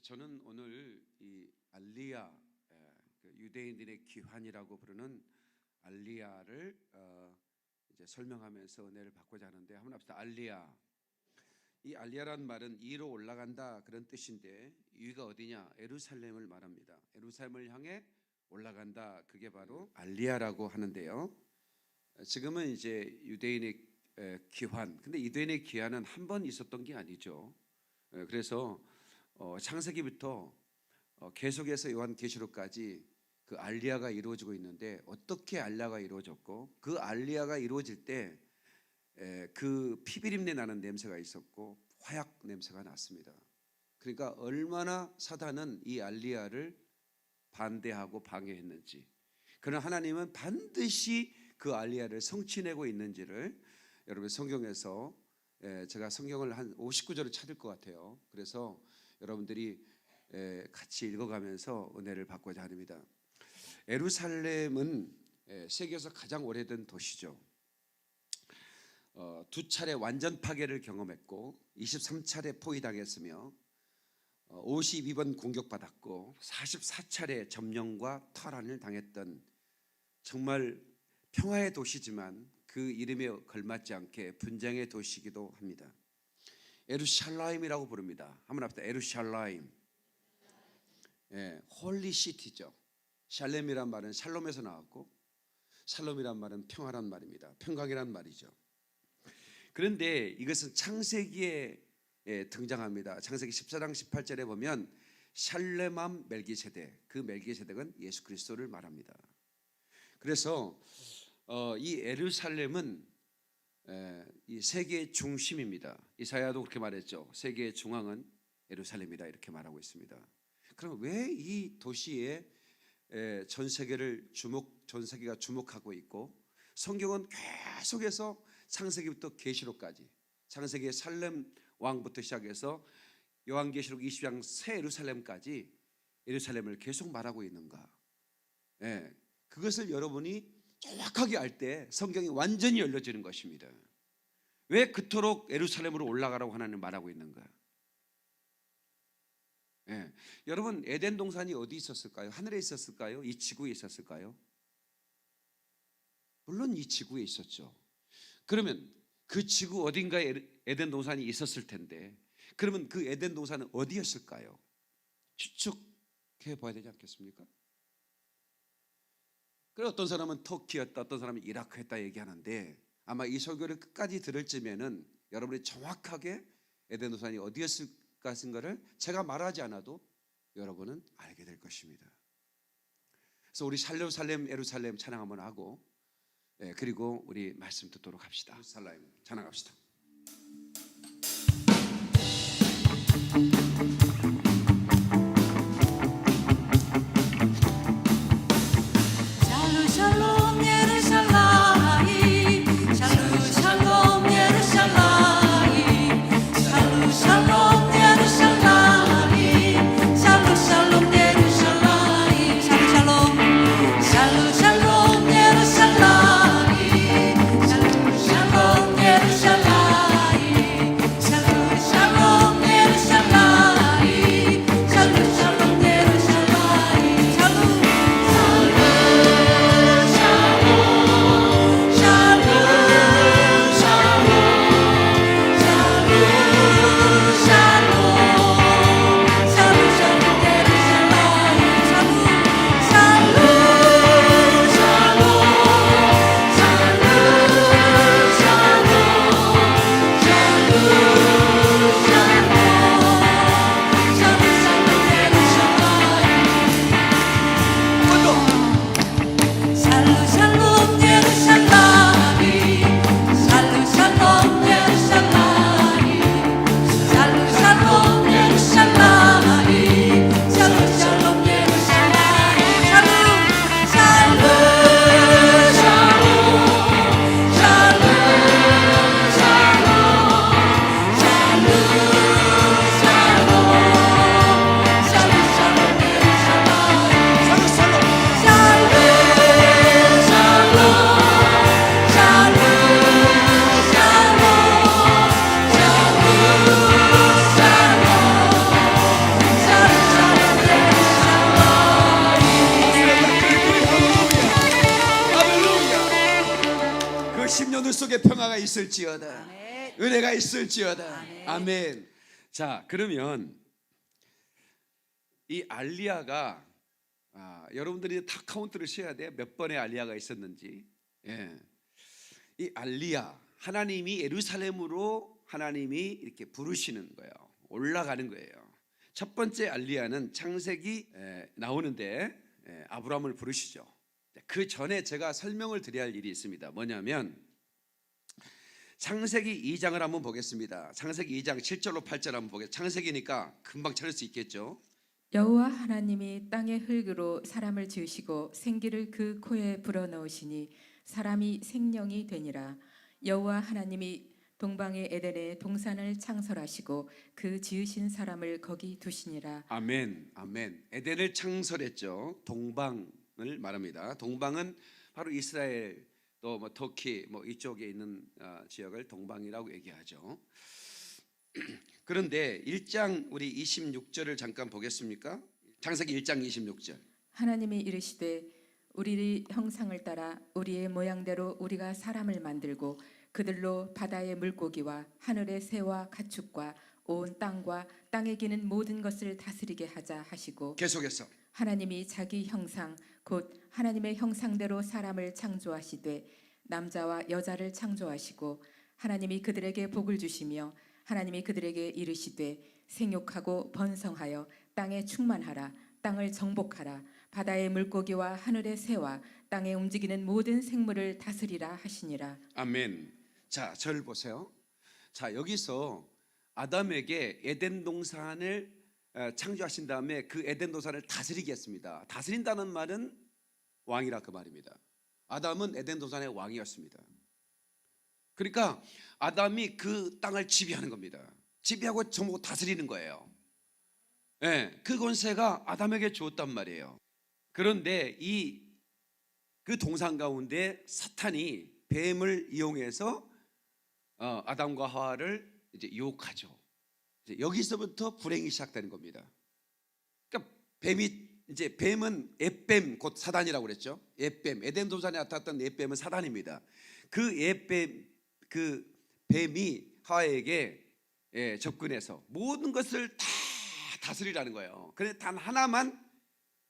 저는 오늘 이 알리야, 유대인들의 기환이라고 부르는 알리야를 이제 설명하면서 은혜를 받고자 하는데, 한번 합시다. 알리야. 이 알리야라는 말은 위로 올라간다 그런 뜻인데, 위가 어디냐? 예루살렘을 말합니다. 예루살렘을 향해 올라간다. 그게 바로 알리야라고 하는데요. 지금은 이제 유대인의 기환. 근데 유대인의 기환은 한 번 있었던 게 아니죠. 그래서 창세기부터 계속해서 요한계시록까지 그 알리야가 이루어지고 있는데, 어떻게 알리야가 이루어졌고, 그 알리야가 이루어질 때 그 피비린내 나는 냄새가 있었고 화약 냄새가 났습니다. 그러니까 얼마나 사단은 이 알리야를 반대하고 방해했는지, 그러나 하나님은 반드시 그 알리야를 성취내고 있는지를 여러분 성경에서, 제가 성경을 한 59절을 찾을 것 같아요. 그래서 여러분들이 같이 읽어가면서 은혜를 받고자 합니다. 예루살렘은 세계에서 가장 오래된 도시죠. 2차례 완전 파괴를 경험했고 23차례 포위당했으며 52번 공격받았고 44차례 점령과 탈환을 당했던 정말 평화의 도시지만 그 이름에 걸맞지 않게 분쟁의 도시이기도 합니다. 예루살렘이라고 부릅니다. 한번 합시다. 예루살렘. 홀리 시티죠. 샬렘이란 말은 샬롬에서 나왔고, 샬롬이란 말은 평화란 말입니다. 평강이란 말이죠. 그런데 이것은 창세기에 등장합니다. 창세기 14장 18절에 보면 샬레맘 멜기세덱, 그 멜기세덱은 예수 그리스도를 말합니다. 그래서 이 예루살렘은 이 세계의 중심입니다. 이사야도 그렇게 말했죠. 세계의 중앙은 예루살렘이다, 이렇게 말하고 있습니다. 그럼 왜 이 도시에 전 세계가 주목하고 있고, 성경은 계속해서 창세기부터 계시록까지, 창세기의 살렘 왕부터 시작해서 요한계시록 20장 새 예루살렘까지 예루살렘을 계속 말하고 있는가? 그것을 여러분이 정확하게 알 때 성경이 완전히 열려지는 것입니다. 왜 그토록 예루살렘으로 올라가라고 하나님 말하고 있는가? 여러분, 에덴 동산이 어디 있었을까요? 하늘에 있었을까요? 이 지구에 있었을까요? 물론 이 지구에 있었죠. 그러면 그 지구 어딘가에 에덴 동산이 있었을 텐데, 그러면 그 에덴 동산은 어디였을까요? 추측해 봐야 되지 않겠습니까? 그래, 어떤 사람은 터키였다, 어떤 사람은 이라크였다 얘기하는데, 아마 이 설교를 끝까지 들을 쯤에는 여러분이 정확하게 에덴 동산이 어디였을까 하는 것을 제가 말하지 않아도 여러분은 알게 될 것입니다. 그래서 우리 살렘 예루살렘 찬양 한번 하고, 그리고 우리 말씀 듣도록 합시다. 예루살렘 찬양합시다. Shalom, Yerushalayim. 속에 평화가 있을지어다. 아멘. 은혜가 있을지어다. 아멘. 아멘. 자, 그러면 이 알리야가 여러분들이 다 카운트를 쉬어야 돼. 몇 번의 알리야가 있었는지. 예. 이 알리야, 하나님이 예루살렘으로 하나님이 이렇게 부르시는 거예요. 올라가는 거예요. 첫 번째 알리야는 창세기 나오는데 아브라함을 부르시죠. 그 전에 제가 설명을 드려야 할 일이 있습니다. 뭐냐면 창세기 2장을 한번 보겠습니다. 창세기 2장 7절로 8절 한번 보겠습니다. 창세기니까 금방 찾을 수 있겠죠. 여호와 하나님이 땅의 흙으로 사람을 지으시고 생기를 그 코에 불어넣으시니 사람이 생령이 되니라. 여호와 하나님이 동방의 에덴에 동산을 창설하시고 그 지으신 사람을 거기 두시니라. 아멘. 아멘. 에덴을 창설했죠. 동방을 말합니다. 동방은 바로 이스라엘 또 뭐 터키 뭐 이쪽에 있는 지역을 동방이라고 얘기하죠. 그런데 1장 우리 26절을 잠깐 보겠습니까? 창세기 1장 26절. 하나님이 이르시되 우리 형상을 따라 우리의 모양대로 우리가 사람을 만들고 그들로 바다의 물고기와 하늘의 새와 가축과 온 땅과 땅에 기는 모든 것을 다스리게 하자 하시고 계속해서 하나님이 자기 형상 곧 하나님의 형상대로 사람을 창조하시되 남자와 여자를 창조하시고 하나님이 그들에게 복을 주시며 하나님이 그들에게 이르시되 생육하고 번성하여 땅에 충만하라. 땅을 정복하라. 바다의 물고기와 하늘의 새와 땅에 움직이는 모든 생물을 다스리라 하시니라. 아멘. 자, 저를 보세요. 자, 여기서 아담에게 에덴 동산을 창조하신 다음에 그 에덴 동산을 다스리게 했습니다. 다스린다는 말은 왕이라 그 말입니다. 아담은 에덴 동산의 왕이었습니다. 그러니까 아담이 그 땅을 지배하는 겁니다. 지배하고 전부 다스리는 거예요. 예, 그 권세가 아담에게 주었단 말이에요. 그런데 그 동산 가운데 사탄이 뱀을 이용해서 아담과 하와를 이제 유혹하죠. 이제 여기서부터 불행이 시작되는 겁니다. 그러니까 뱀은 햇뱀 곧 사단이라고 그랬죠. 햇뱀, 에덴 동산에 나타났던 햇뱀은 사단입니다. 그 뱀이 하와에게 접근해서 모든 것을 다 다스리라는 거예요. 그런데 단 하나만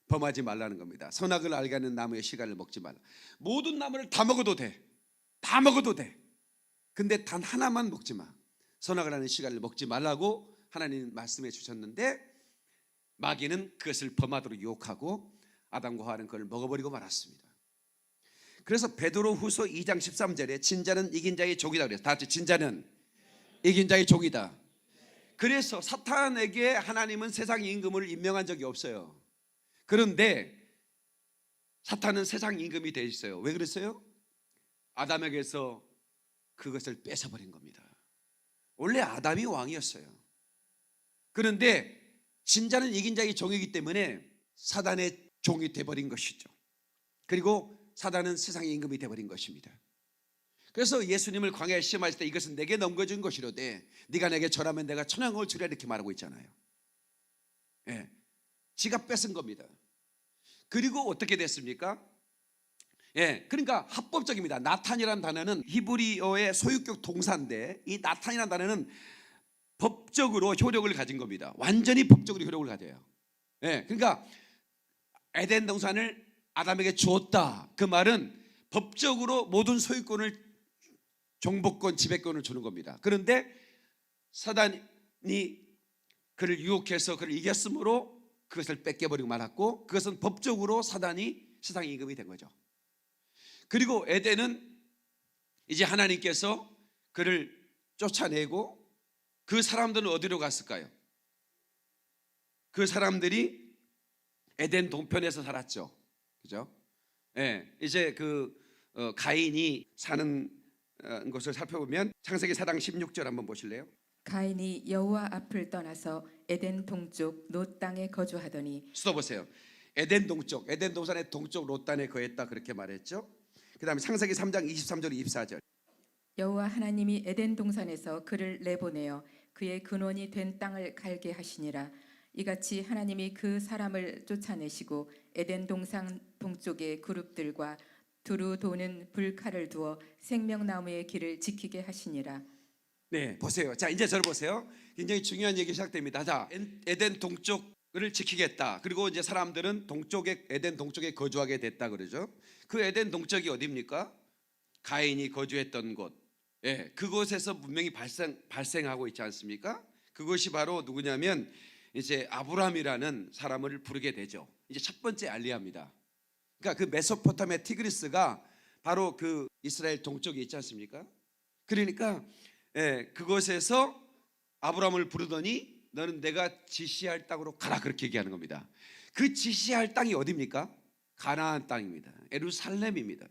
범하지 말라는 겁니다. 선악을 알게 하는 나무의 씨가를 먹지 말라. 모든 나무를 다 먹어도 돼. 다 먹어도 돼. 근데 단 하나만 먹지 마. 선악을 하는 씨가를 먹지 말라고 하나님 말씀해 주셨는데 마귀는 그것을 범하도록 유혹하고 아담과 하와는 그걸 먹어버리고 말았습니다. 그래서 베드로 후서 2장 13절에 진자는 이긴 자의 족이다 그랬어요. 다 같이 진자는 이긴 자의 족이다. 그래서 사탄에게 하나님은 세상 임금을 임명한 적이 없어요. 그런데 사탄은 세상 임금이 돼 있어요. 왜 그랬어요? 아담에게서 그것을 뺏어버린 겁니다. 원래 아담이 왕이었어요. 그런데 진자는 이긴 자의 종이기 때문에 사단의 종이 돼버린 것이죠. 그리고 사단은 세상의 임금이 돼버린 것입니다. 그래서 예수님을 광야에 시험하실 때 이것은 내게 넘겨준 것이로되 네가 내게 절하면 내가 천왕을 주리라 이렇게 말하고 있잖아요. 예, 지가 뺏은 겁니다. 그리고 어떻게 됐습니까? 예, 그러니까 합법적입니다. 나탄이라는 단어는 히브리어의 소유격 동사인데 이 나탄이라는 단어는 법적으로 효력을 가진 겁니다. 완전히 법적으로 효력을 가져요. 예, 그러니까 에덴 동산을 아담에게 주었다. 그 말은 법적으로 모든 소유권을 정복권, 지배권을 주는 겁니다. 그런데 사단이 그를 유혹해서 그를 이겼으므로 그것을 뺏겨버리고 말았고 그것은 법적으로 사단이 세상 임금이 된 거죠. 그리고 에덴은 이제 하나님께서 그를 쫓아내고 그 사람들은 어디로 갔을까요? 그 사람들이 에덴 동편에서 살았죠. 그죠? 예, 이제 가인이 사는 것을 살펴보면 창세기 4장 16절 한번 보실래요? 가인이 여호와 앞을 떠나서 에덴 동쪽 롯 땅에 거주하더니 써보세요. 에덴 동쪽, 에덴 동산의 동쪽 롯 땅에 거했다 그렇게 말했죠. 그 다음에 창세기 3장 23절 24절 여호와 하나님이 에덴 동산에서 그를 내보내어 그의 근원이 된 땅을 갈게 하시니라. 이같이 하나님이 그 사람을 쫓아내시고 에덴 동산 동쪽의 그룹들과 두루 도는 불칼을 두어 생명나무의 길을 지키게 하시니라. 네, 보세요. 자, 이제 저를 보세요. 굉장히 중요한 얘기 시작됩니다. 자, 에덴 동쪽을 지키겠다. 그리고 이제 사람들은 동쪽에, 에덴 동쪽에 거주하게 됐다 그러죠. 그 에덴 동쪽이 어디입니까? 가인이 거주했던 곳. 예, 그곳에서 분명히 발생하고 있지 않습니까? 그것이 바로 누구냐면 이제 아브람이라는 사람을 부르게 되죠. 이제 첫 번째 알리야입니다. 그러니까 그 메소포타미아 티그리스가 바로 그 이스라엘 동쪽에 있지 않습니까? 그러니까 그곳에서 아브람을 부르더니 너는 내가 지시할 땅으로 가라, 그렇게 얘기하는 겁니다. 그 지시할 땅이 어디입니까? 가나안 땅입니다. 예루살렘입니다.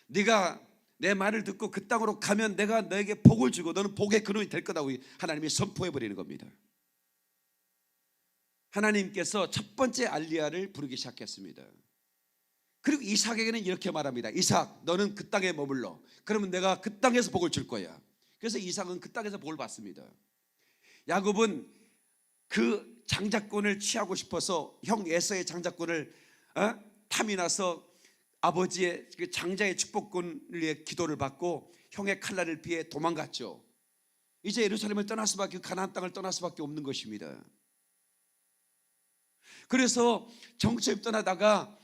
네가 내 말을 듣고 그 땅으로 가면 내가 너에게 복을 주고 너는 복의 근원이 될 거라고 하나님이 선포해 버리는 겁니다. 하나님께서 첫 번째 알리야를 부르기 시작했습니다. 그리고 이삭에게는 이렇게 말합니다. 이삭, 너는 그 땅에 머물러. 그러면 내가 그 땅에서 복을 줄 거야. 그래서 이삭은 그 땅에서 복을 받습니다. 야곱은 그 장자권을 취하고 싶어서 형 에서의 장자권을 탐이 나서 아버지의 그 장자의 축복권을 위해 기도를 받고 형의 칼날을 피해 도망갔죠. 이제 예루살렘을 떠날 수밖에, 가나안 땅을 떠날 수밖에 없는 것입니다. 그래서 정처에 떠나다가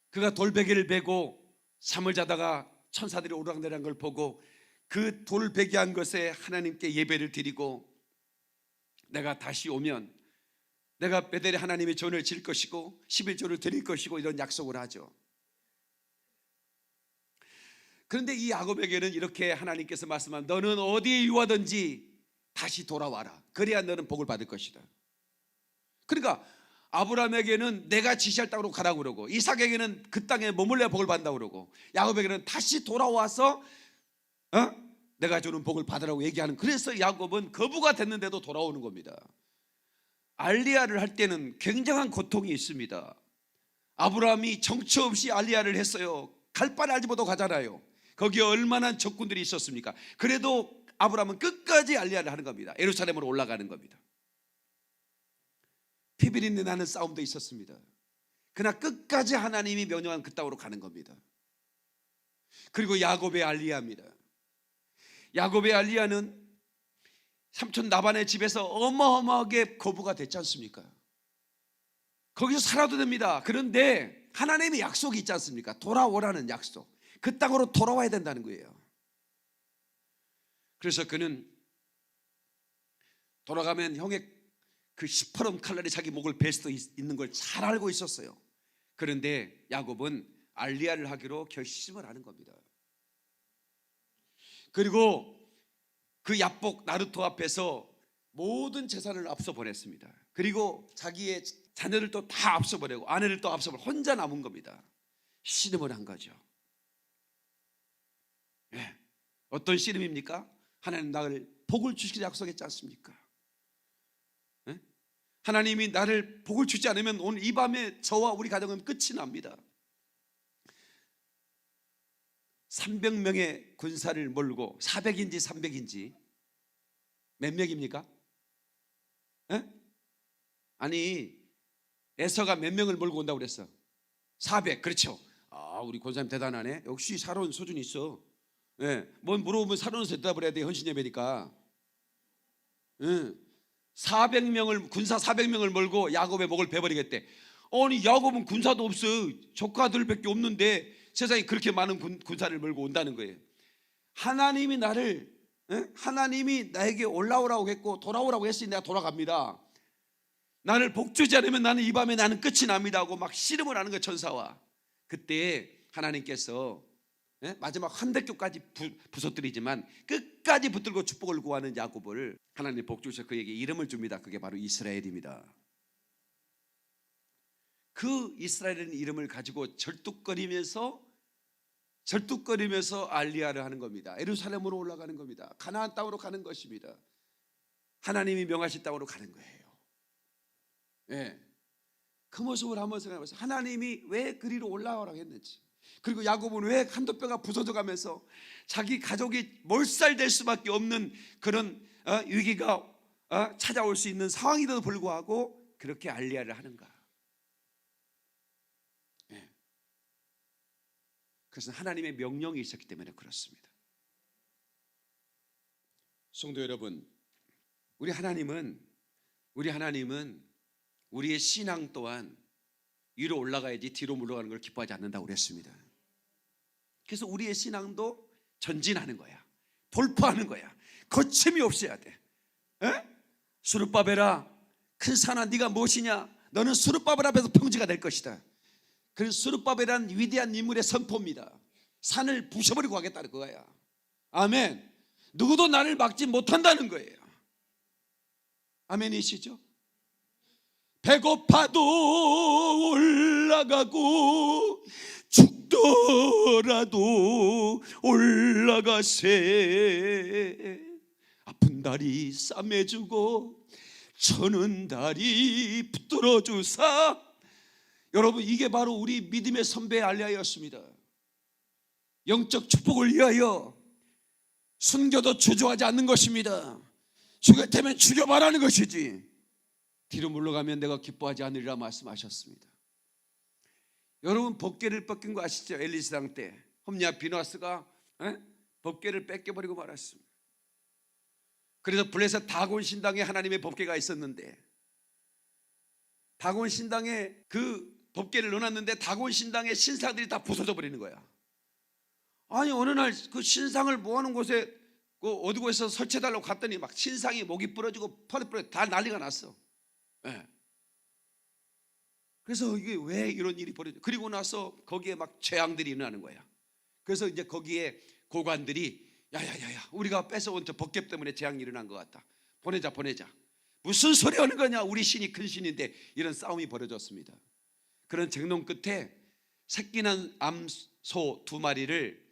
그가 돌베개를 베고 잠을 자다가 천사들이 오르락내리한 걸 보고 그 돌베개한 것에 하나님께 예배를 드리고 내가 다시 오면 내가 베델에 하나님의 전을 질 것이고 11조를 드릴 것이고 이런 약속을 하죠. 그런데 이 야곱에게는 이렇게 하나님께서 말씀한, 너는 어디에 유하든지 다시 돌아와라. 그래야 너는 복을 받을 것이다. 그러니까 아브라함에게는 내가 지시할 땅으로 가라고 그러고, 이삭에게는 그 땅에 머물러야 복을 받는다고 그러고, 야곱에게는 다시 돌아와서 내가 주는 복을 받으라고 얘기하는. 그래서 야곱은 거부가 됐는데도 돌아오는 겁니다. 알리야를 할 때는 굉장한 고통이 있습니다. 아브라함이 정처 없이 알리야를 했어요. 갈 바를 알지 못하고 가잖아요. 거기에 얼마나 적군들이 있었습니까? 그래도 아브라함은 끝까지 알리야를 하는 겁니다. 예루살렘으로 올라가는 겁니다. 피비린내 나는 싸움도 있었습니다. 그러나 끝까지 하나님이 명령한 그 땅으로 가는 겁니다. 그리고 야곱의 알리야입니다. 야곱의 알리야는 삼촌 라반의 집에서 어마어마하게 거부가 됐지 않습니까? 거기서 살아도 됩니다. 그런데 하나님의 약속이 있지 않습니까? 돌아오라는 약속. 그 땅으로 돌아와야 된다는 거예요. 그래서 그는 돌아가면 형의 그 시퍼런 칼날이 자기 목을 벨 수도 있는 걸 잘 알고 있었어요. 그런데 야곱은 알리야를 하기로 결심을 하는 겁니다. 그리고 그 야복 나루토 앞에서 모든 재산을 앞서 보냈습니다. 그리고 자기의 자녀들도 다 앞서 보내고 아내를 또 앞서 보내고 혼자 남은 겁니다. 씨름을 한 거죠. 어떤 씨름입니까? 하나님 나를 복을 주시기로 약속했지 않습니까? 하나님이 나를 복을 주지 않으면 오늘 이 밤에 저와 우리 가정은 끝이 납니다. 300명의 군사를 몰고 400인지 300인지 몇 명입니까? 아니 에서가 몇 명을 몰고 온다고 그랬어? 400. 그렇죠. 우리 권사님 대단하네. 역시 사로운 소준이 있어. 뭘 물어보면 사로운서 대답을 해야 돼. 헌신예배니까. 400명을 군사 400명을 몰고 야곱의 목을 베버리겠대. 아니 야곱은 군사도 없어. 조카들밖에 없는데 세상에 그렇게 많은 군사를 몰고 온다는 거예요. 하나님이 나를 하나님이 나에게 올라오라고 했고 돌아오라고 했으니 내가 돌아갑니다. 나를 복주지 않으면 나는 이 밤에 나는 끝이 납니다 하고 막 씨름을 하는 거예요. 천사와. 그때 하나님께서 마지막 한대교까지 부서뜨리지만 끝까지 붙들고 축복을 구하는 야곱을 하나님 복주셔서 그에게 이름을 줍니다. 그게 바로 이스라엘입니다. 그 이스라엘이라는 이름을 가지고 절뚝거리면서 알리야를 하는 겁니다. 예루살렘으로 올라가는 겁니다. 가나안 땅으로 가는 것입니다. 하나님이 명하신 땅으로 가는 거예요. 그 모습을 한번 생각해보세요. 하나님이 왜 그리로 올라오라고 했는지, 그리고 야곱은 왜 한도 뼈가 부서져 가면서 자기 가족이 몰살될 수밖에 없는 그런 위기가 찾아올 수 있는 상황인데도 불구하고 그렇게 알리야를 하는가? 그것은 하나님의 명령이 있었기 때문에 그렇습니다. 성도 여러분, 우리 하나님은 우리의 신앙 또한 위로 올라가야지 뒤로 물러가는 걸 기뻐하지 않는다고 그랬습니다. 그래서 우리의 신앙도 전진하는 거야. 돌파하는 거야. 거침이 없어야 돼. 수르바벨아, 큰 산아 네가 무엇이냐? 너는 수르바벨 앞에서 평지가 될 것이다. 그 수르바벨이란 위대한 인물의 선포입니다. 산을 부셔버리고 하겠다는 거야. 아멘. 누구도 나를 막지 못한다는 거예요. 아멘이시죠? 배고파도 올라가고 죽더라도 올라가세. 아픈 다리 싸매주고 저는 다리 붙들어 주사. 여러분, 이게 바로 우리 믿음의 선배 알리야였습니다. 영적 축복을 위하여 순교도 주저하지 않는 것입니다. 죽을 테면 죽여봐라는 것이지 뒤로 물러가면 내가 기뻐하지 않으리라 말씀하셨습니다. 여러분, 법궤를 뺏긴 거 아시죠? 엘리사당 때 홈리아 비누아스가 법궤를 뺏겨버리고 말았습니다. 그래서 블레셋 다곤 신당에 하나님의 법궤가 있었는데 다곤 신당에 그 법궤를 넣어놨는데 다곤 신당의 신상들이 다 부서져 버리는 거야. 아니, 어느 날 그 신상을 모아놓은 곳에 그 어디 곳에서 설치해달라고 갔더니 막 신상이 목이 부러지고 팔이 부러지고 다 난리가 났어. 그래서 이게 왜 이런 일이 벌어져? 그리고 나서 거기에 막 재앙들이 일어나는 거야. 그래서 이제 거기에 고관들이 야야야야, 우리가 뺏어온 저 법궤 때문에 재앙이 일어난 것 같다. 보내자. 무슨 소리 하는 거냐? 우리 신이 큰 신인데. 이런 싸움이 벌어졌습니다. 그런 쟁론 끝에 새끼난 암소 2마리를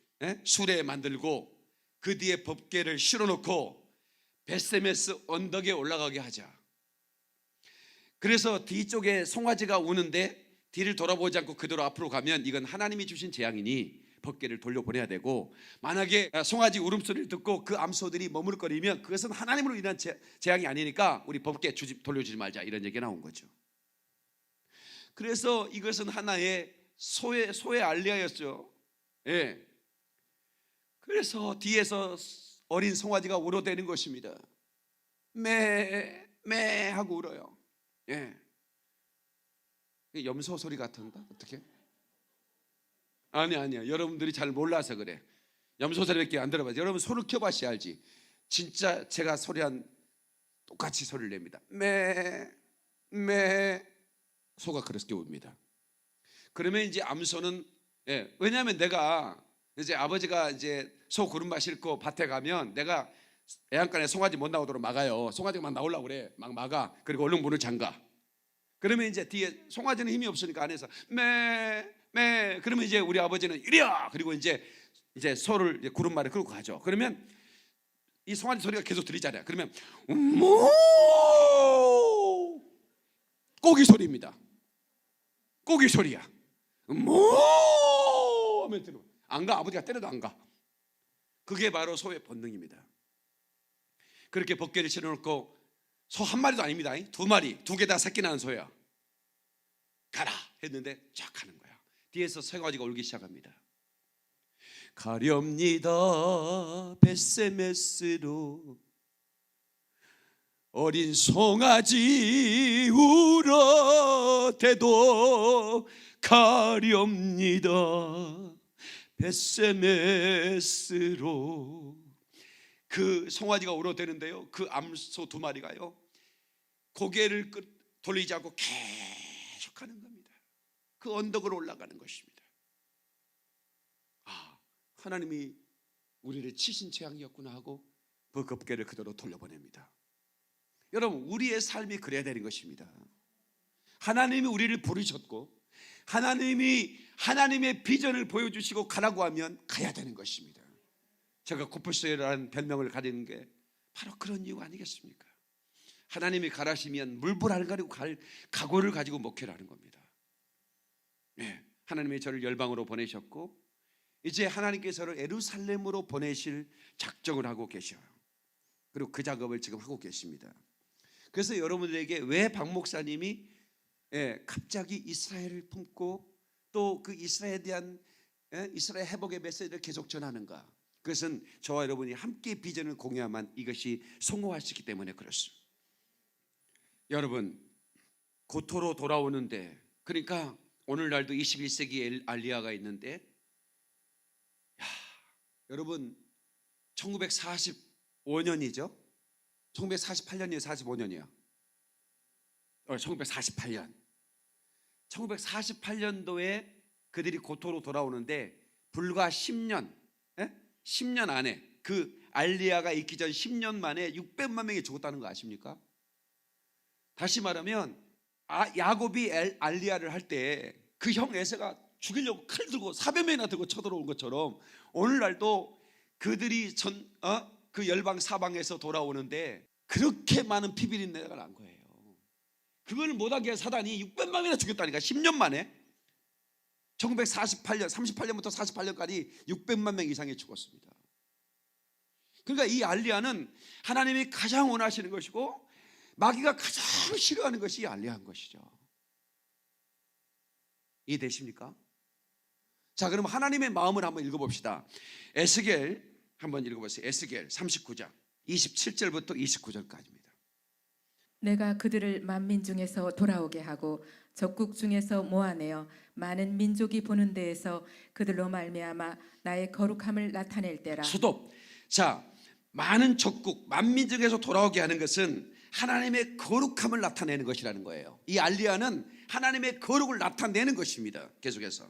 수레에 만들고 그 뒤에 법궤를 실어놓고 베세메스 언덕에 올라가게 하자. 그래서 뒤쪽에 송아지가 우는데 뒤를 돌아보지 않고 그대로 앞으로 가면 이건 하나님이 주신 재앙이니 법궤를 돌려보내야 되고, 만약에 송아지 울음소리를 듣고 그 암소들이 머무르거리면 그것은 하나님으로 인한 재앙이 아니니까 우리 법궤 돌려주지 말자, 이런 얘기가 나온 거죠. 그래서 이것은 하나의 소의 알리야였죠. 그래서 뒤에서 어린 송아지가 울어대는 것입니다. 매 하고 울어요. 염소 소리 같은가? 어떻게? 아니야. 여러분들이 잘 몰라서 그래. 염소 소리밖에 안 들어봐요. 여러분 소를 키워봐야 알지. 진짜 제가 소리한 똑같이 소리를 냅니다. 매. 소가 그렇게 웁니다. 그러면 이제 암소는 왜냐하면 내가 이제 아버지가 이제 소 구름마 싣고 밭에 가면 내가 애안간에 송아지 못 나오도록 막아요. 송아지가 막 나오려고 그래. 막 막아. 그리고 얼른 문을 잠가. 그러면 이제 뒤에 송아지는 힘이 없으니까 안에서 매. 그러면 이제 우리 아버지는 이리야. 그리고 이제 소를 이제 구름마를 끌고 가죠. 그러면 이 송아지 소리가 계속 들리잖아요. 그러면 모 꼬기 소리입니다. 꼬기 소리야. 모 하면 들어. 안 가. 아버지가 때려도 안 가. 그게 바로 소의 본능입니다. 그렇게 법궤를 실어놓고 소 한 마리도 아닙니다. 2마리, 2개 다 새끼 낳은 소야. 가라 했는데 쫙 가는 거야. 뒤에서 송아지가 울기 시작합니다. 가렵니다 베세메스로 어린 송아지 울어대도 가렵니다 베세메스로. 그 송아지가 울어대는데요, 그 암소 2마리가요 고개를 돌리지 않고 계속 가는 겁니다. 그 언덕을 올라가는 것입니다. 하나님이 우리를 치신 재앙이었구나 하고 그 법궤를 그대로 돌려보냅니다. 여러분, 우리의 삶이 그래야 되는 것입니다. 하나님이 우리를 부르셨고 하나님이 하나님의 비전을 보여주시고 가라고 하면 가야 되는 것입니다. 제가 코뿔소라는 별명을 가지는 게 바로 그런 이유 아니겠습니까? 하나님이 가라시면 물불 가리고 갈 각오를 가지고 목회를 하는 겁니다. 하나님이 저를 열방으로 보내셨고 이제 하나님께서를 예루살렘으로 보내실 작정을 하고 계셔요. 그리고 그 작업을 지금 하고 계십니다. 그래서 여러분들에게 왜 박 목사님이 갑자기 이스라엘을 품고 또 그 이스라엘에 대한 이스라엘 회복의 메시지를 계속 전하는가? 그것은 저와 여러분이 함께 비전을 공유하면 이것이 성공할 수 있기 때문에 그렇습니다. 여러분, 고토로 돌아오는데, 그러니까 오늘날도 21세기에 알리야가 있는데, 여러분 1945년이죠. 1948년이에요, 45년이요. 1948년. 1948년도에 그들이 고토로 돌아오는데 불과 10년, 10년 안에, 그 알리야가 있기 전 10년 만에 600만 명이 죽었다는 거 아십니까? 다시 말하면 야곱이 알리야를 할 때 그 형 에서가 죽이려고 칼 들고 400명이나 들고 쳐들어온 것처럼 오늘날도 그들이 그 열방 사방에서 돌아오는데 그렇게 많은 피비린내가 난 거예요. 그걸 못하게 한 사단이 600만 명이나 죽였다니까. 10년 만에. 1948년 38년부터 48년까지 600만 명 이상이 죽었습니다. 그러니까 이 알리야는 하나님이 가장 원하시는 것이고 마귀가 가장 싫어하는 것이 이 알리야인 것이죠. 이해되십니까? 자, 그럼 하나님의 마음을 한번 읽어봅시다. 에스겔 한번 읽어보세요. 에스겔 39장 27절부터 29절까지입니다. 내가 그들을 만민 중에서 돌아오게 하고 적국 중에서 모아내어 많은 민족이 보는 데에서 그들로 말미암아 나의 거룩함을 나타낼 때라. 수도. 자, 많은 적국 만민 중에서 돌아오게 하는 것은 하나님의 거룩함을 나타내는 것이라는 거예요. 이 알리야는 하나님의 거룩을 나타내는 것입니다. 계속해서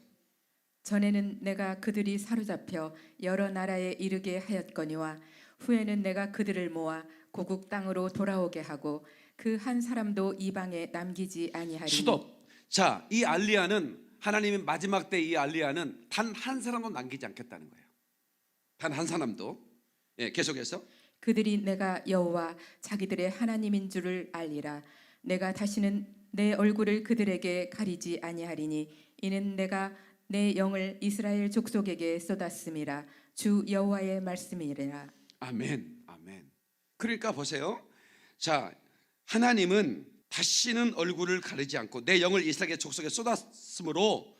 전에는 내가 그들이 사로잡혀 여러 나라에 이르게 하였거니와 후에는 내가 그들을 모아 고국 땅으로 돌아오게 하고 그 한 사람도 이방에 남기지 아니하리니. 수도. 자, 이 알리야는 하나님의 마지막 때 이 알리야는 단 한 사람도 남기지 않겠다는 거예요. 단 한 사람도. 계속해서 그들이 내가 여호와 자기들의 하나님인 줄을 알리라. 내가 다시는 내 얼굴을 그들에게 가리지 아니하리니 이는 내가 내 영을 이스라엘 족속에게 쏟았음이라. 주 여호와의 말씀이라. 아멘. 아멘. 그러니까 보세요. 자, 하나님은 다시는 얼굴을 가리지 않고 내 영을 이스라엘 족속에 쏟았으므로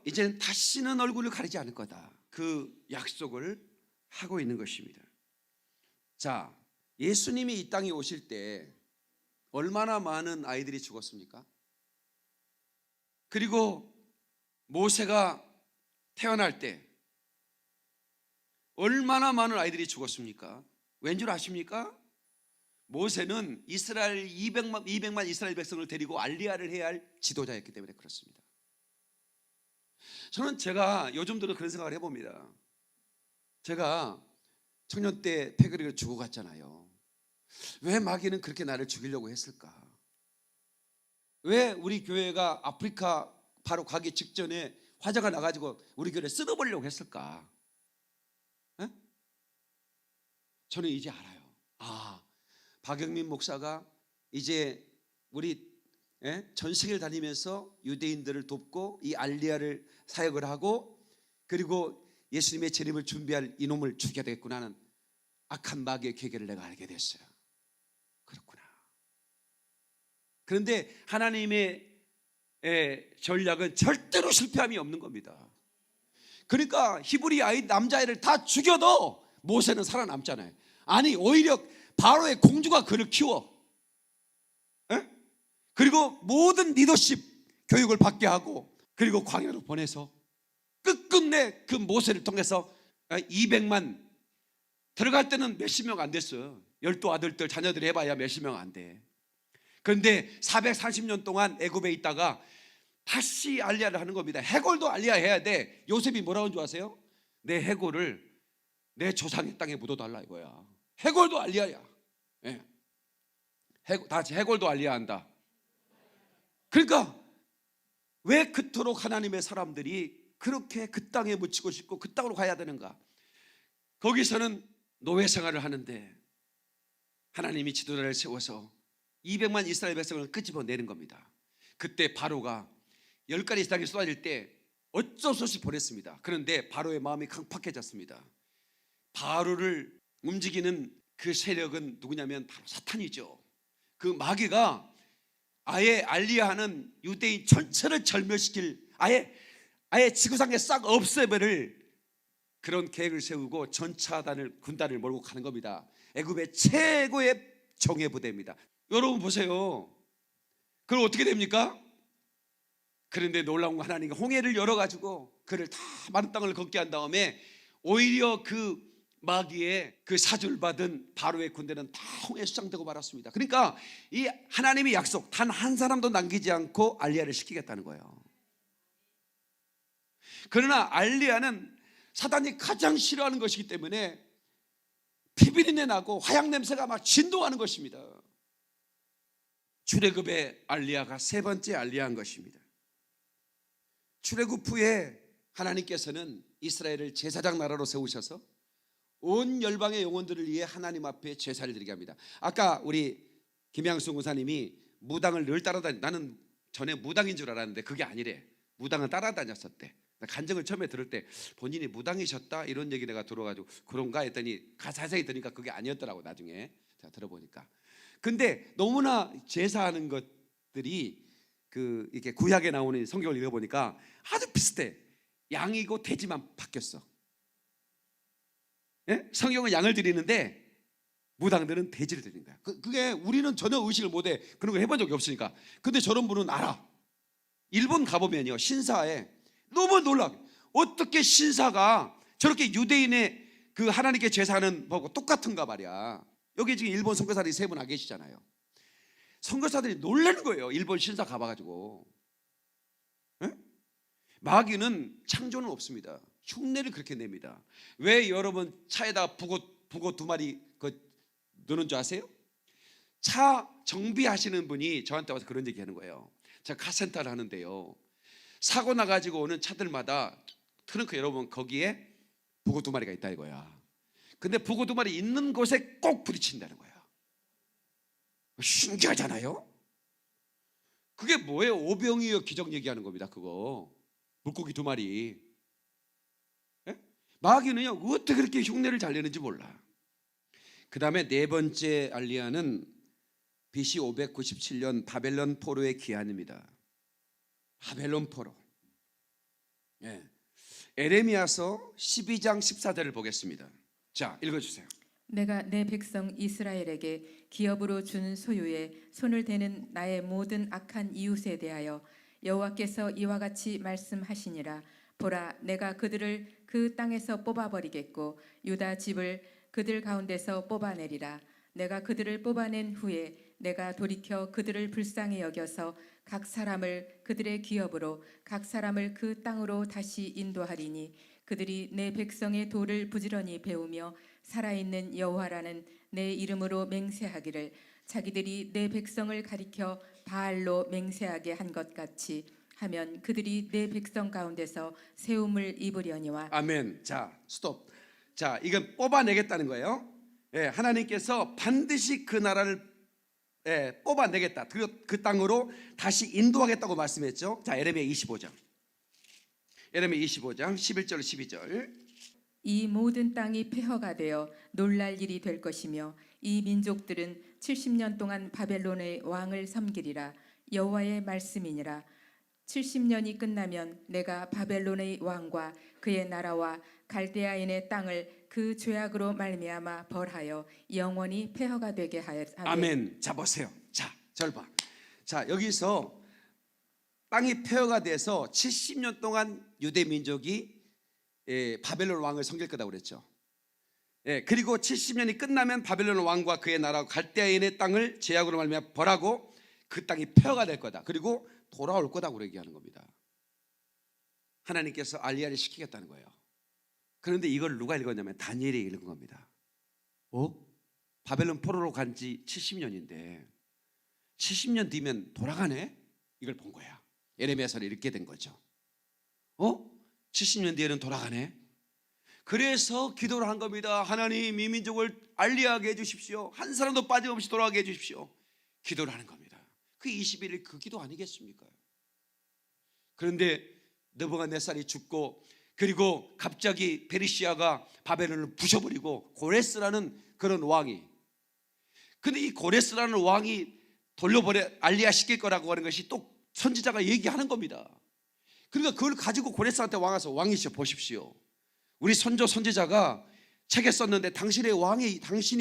이제는 다시는 얼굴을 가리지 않을 거다. 그 약속을 하고 있는 것입니다. 자, 예수님이 이 땅에 오실 때 얼마나 많은 아이들이 죽었습니까? 그리고 모세가 태어날 때 얼마나 많은 아이들이 죽었습니까? 왠 줄 아십니까? 모세는 이스라엘 200만 이스라엘 백성을 데리고 알리야를 해야 할 지도자였기 때문에 그렇습니다. 저는 제가 요즘 들어 그런 생각을 해봅니다. 제가 청년 때 패거리로 죽어갔잖아요. 왜 마귀는 그렇게 나를 죽이려고 했을까? 왜 우리 교회가 아프리카 바로 가기 직전에 화재가 나가지고 우리 교회를 쓸어버리려고 했을까? 저는 이제 알아요. 박영민 목사가 이제 우리 전 세계를 다니면서 유대인들을 돕고 이 알리야를 사역을 하고 그리고 예수님의 재림을 준비할 이놈을 죽여야 되겠구나 하는 악한 마귀의 계계를 내가 알게 됐어요. 그렇구나. 그런데 하나님의 전략은 절대로 실패함이 없는 겁니다. 그러니까 히브리 남자아이를 다 죽여도 모세는 살아남잖아요. 아니, 오히려 바로의 공주가 그를 키워. 그리고 모든 리더십 교육을 받게 하고 그리고 광야로 보내서 끝끝내 그 모세를 통해서 200만, 들어갈 때는 몇십 명 안 됐어요. 12아들들 자녀들이 해봐야 몇십 명 안 돼. 그런데 440년 동안 애굽에 있다가 다시 알리야를 하는 겁니다. 해골도 알리야 해야 돼. 요셉이 뭐라고 한 줄 아세요? 내 해골을 내 조상의 땅에 묻어달라 이거야. 해골도 알리야야. 다 같이 해골도 알리야 한다. 그러니까 왜 그토록 하나님의 사람들이 그렇게 그 땅에 묻히고 싶고 그 땅으로 가야 되는가? 거기서는 노예 생활을 하는데 하나님이 지도자를 세워서 200만 이스라엘 백성을 끄집어내는 겁니다. 그때 바로가 10가지 이상이 쏟아질 때 어쩔 수 없이 보냈습니다. 그런데 바로의 마음이 강팍해졌습니다. 바로를 움직이는 그 세력은 누구냐면 바로 사탄이죠. 그 마귀가 아예 알리야하는 유대인 전체를 절멸시킬, 아예 아예 지구상에 싹 없애버릴 그런 계획을 세우고 전차단을 군단을 몰고 가는 겁니다. 애굽의 최고의 정예 부대입니다. 여러분 보세요. 그럼 어떻게 됩니까? 그런데 놀라운 건 하나님이 홍해를 열어가지고 그를 다 마른 땅을 걷게 한 다음에 오히려 그 마귀의 그 사주를 받은 바로의 군대는 다 홍해에 수장되고 말았습니다. 그러니까 이 하나님의 약속, 단 한 사람도 남기지 않고 알리야를 시키겠다는 거예요. 그러나 알리야는 사단이 가장 싫어하는 것이기 때문에 피비린내 나고 화약 냄새가 막 진동하는 것입니다. 출애굽의 알리야가 세 번째 알리야인 것입니다. 출애굽 후에 하나님께서는 이스라엘을 제사장 나라로 세우셔서 온 열방의 영혼들을 위해 하나님 앞에 제사를 드리게 합니다. 아까 우리 김양수 목사님이 무당을 늘 따라다니, 나는 전에 무당인 줄 알았는데 그게 아니래. 무당을 따라다녔었대. 간증을 처음에 들을 때 본인이 무당이셨다 이런 얘기 내가 들어가지고 그런가 했더니 자세히 들으니까 그게 아니었더라고. 나중에 제가 들어보니까. 근데 너무나 제사하는 것들이 그 이렇게 구약에 나오는 성경을 읽어보니까 아주 비슷해. 양이고 돼지만 바뀌었어. 예? 성경은 양을 드리는데 무당들은 돼지를 드리는 거야. 그게 우리는 전혀 의식을 못해. 그런 거 해본 적이 없으니까. 근데 저런 분은 알아. 일본 가보면요, 신사에 너무 놀라. 어떻게 신사가 저렇게 유대인의 그 하나님께 제사하는 법과 똑같은가 말이야. 여기 지금 일본 선교사들이 세 분 와 계시잖아요. 선교사들이 놀라는 거예요. 일본 신사 가봐가지고. 에? 마귀는 창조는 없습니다. 흉내를 그렇게 냅니다. 왜 여러분 차에다 북어 두 마리 넣는 줄 아세요? 차 정비하시는 분이 저한테 와서 그런 얘기 하는 거예요. 제가 카센터를 하는데요, 사고 나가지고 오는 차들마다 트렁크 열어보면 거기에 북어 두 마리가 있다 이거야. 근데 북어 두 마리 있는 곳에 꼭 부딪힌다는 거야. 신기하잖아요. 그게 뭐예요? 오병이어 기적 얘기하는 겁니다. 그거 물고기 두 마리. 예? 마귀는요 어떻게 그렇게 흉내를 잘 내는지 몰라. 그 다음에 네 번째 알리야는 BC 597년 바벨론 포로의 기한입니다. 바벨론 포로. 예. 에레미야서 12장 14절을 보겠습니다. 자, 읽어주세요. 내가 내 백성 이스라엘에게 기업으로 준 소유에 손을 대는 나의 모든 악한 이웃에 대하여 여호와께서 이와 같이 말씀하시니라. 보라, 내가 그들을 그 땅에서 뽑아버리겠고 유다 집을 그들 가운데서 뽑아내리라. 내가 그들을 뽑아낸 후에 내가 돌이켜 그들을 불쌍히 여겨서 각 사람을 그들의 기업으로 각 사람을 그 땅으로 다시 인도하리니 그들이 내 백성의 도를 부지런히 배우며 살아있는 여호와라는 내 이름으로 맹세하기를 자기들이 내 백성을 가리켜 바알로 맹세하게 한 것 같이 하면 그들이 내 백성 가운데서 세움을 입으려니와. 아멘. 자, 스톱. 자, 이건 뽑아내겠다는 거예요. 예, 하나님께서 반드시 그 나라를 뽑아내겠다. 그리고 그 땅으로 다시 인도하겠다고 말씀했죠. 자, 에레미야 25장. 에레미야 25장 11절 12절. 이 모든 땅이 폐허가 되어 놀랄 일이 될 것이며 이 민족들은 70년 동안 바벨론의 왕을 섬기리라. 여호와의 말씀이니라. 70년이 끝나면 내가 바벨론의 왕과 그의 나라와 갈대아인의 땅을 그 죄악으로 말미암아 벌하여 영원히 폐허가 되게 하되. 아멘. 자, 보세요. 자, 절 봐. 자, 여기서 땅이 폐허가 돼서 70년 동안 유대 민족이 바벨론 왕을 섬길 거다고 그랬죠. 그리고 70년이 끝나면 바벨론 왕과 그의 나라와 갈대아인의 땅을 제약으로 말미암아 벌하고 그 땅이 폐허가 될 거다. 그리고 돌아올 거다고 얘기하는 겁니다. 하나님께서 알리야를 시키겠다는 거예요. 그런데 이걸 누가 읽었냐면 다니엘이 읽은 겁니다. 바벨론 포로로 간 지 70년인데 70년 뒤면 돌아가네? 이걸 본 거야. 예레미야서를 읽게 된 거죠. 70년 뒤에는 돌아가네. 그래서 기도를 한 겁니다. 하나님, 이 민족을 알리하게 해주십시오. 한 사람도 빠짐없이 돌아가게 해주십시오. 기도를 하는 겁니다. 그 21일 그 기도 아니겠습니까? 그런데 느부갓네살이 죽고 그리고 갑자기 페르시아가 바벨론을 부셔버리고 고레스라는 그런 왕이, 근데 이 고레스라는 왕이 돌려버려 알리야 시킬 거라고 하는 것이 또 선지자가 얘기하는 겁니다. 그러니까 그걸 가지고 고레스한테 와서 왕이시여 보십시오. 우리 선조 선지자가 책에 썼는데 당신이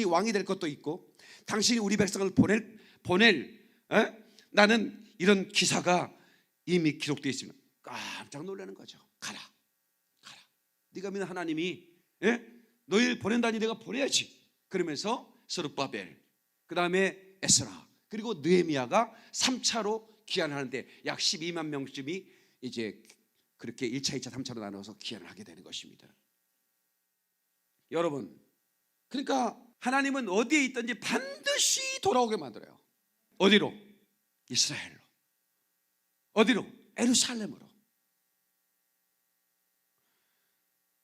왕이 될 것도 있고 당신이 우리 백성을 보낼 나는 이런 기사가 이미 기록되어 있으면 깜짝 놀라는 거죠. 가라. 네가 믿는 하나님이 너희를 보낸다니 내가 보내야지. 그러면서 스룹바벨, 그 다음에 에스라, 그리고 느헤미야가 3차로 귀환하는데 약 12만 명쯤이 이제 그렇게 1차, 2차, 3차로 나눠서 귀환을 하게 되는 것입니다. 여러분, 그러니까 하나님은 어디에 있든지 반드시 돌아오게 만들어요. 어디로? 이스라엘로. 어디로? 예루살렘으로.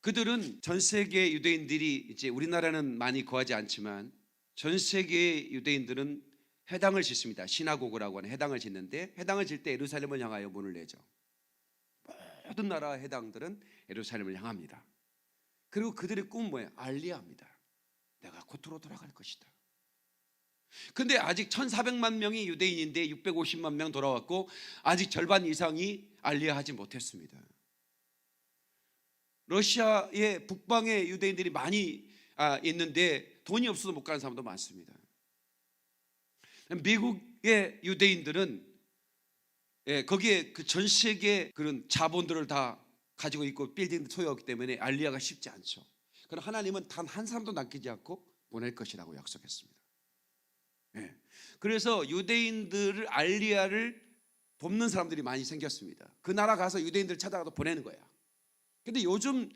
그들은 전 세계 유대인들이 이제 우리나라는 많이 거하지 않지만 전 세계 유대인들은 회당을 짓습니다. 시나고그라고 하는 회당을 짓는데 회당을 짓 때 예루살렘을 향하여 문을 내죠. 모든 나라 회당들은 예루살렘을 향합니다. 그리고 그들의 꿈은 뭐예요? 알리야입니다. 내가 곧으로 돌아갈 것이다. 근데 아직 1400만 명이 유대인인데 650만 명 돌아왔고 아직 절반 이상이 알리야하지 못했습니다. 러시아의 북방에 유대인들이 많이 있는데 돈이 없어서 못 가는 사람도 많습니다. 미국의 유대인들은 거기에 그 전 세계 그런 자본들을 다 가지고 있고 빌딩 소유하기 때문에 알리야가 쉽지 않죠. 그러나 하나님은 단 한 사람도 남기지 않고 보낼 것이라고 약속했습니다. 그래서 유대인들을 알리야를 돕는 사람들이 많이 생겼습니다. 그 나라 가서 유대인들 찾아가서 보내는 거야. 근데 요즘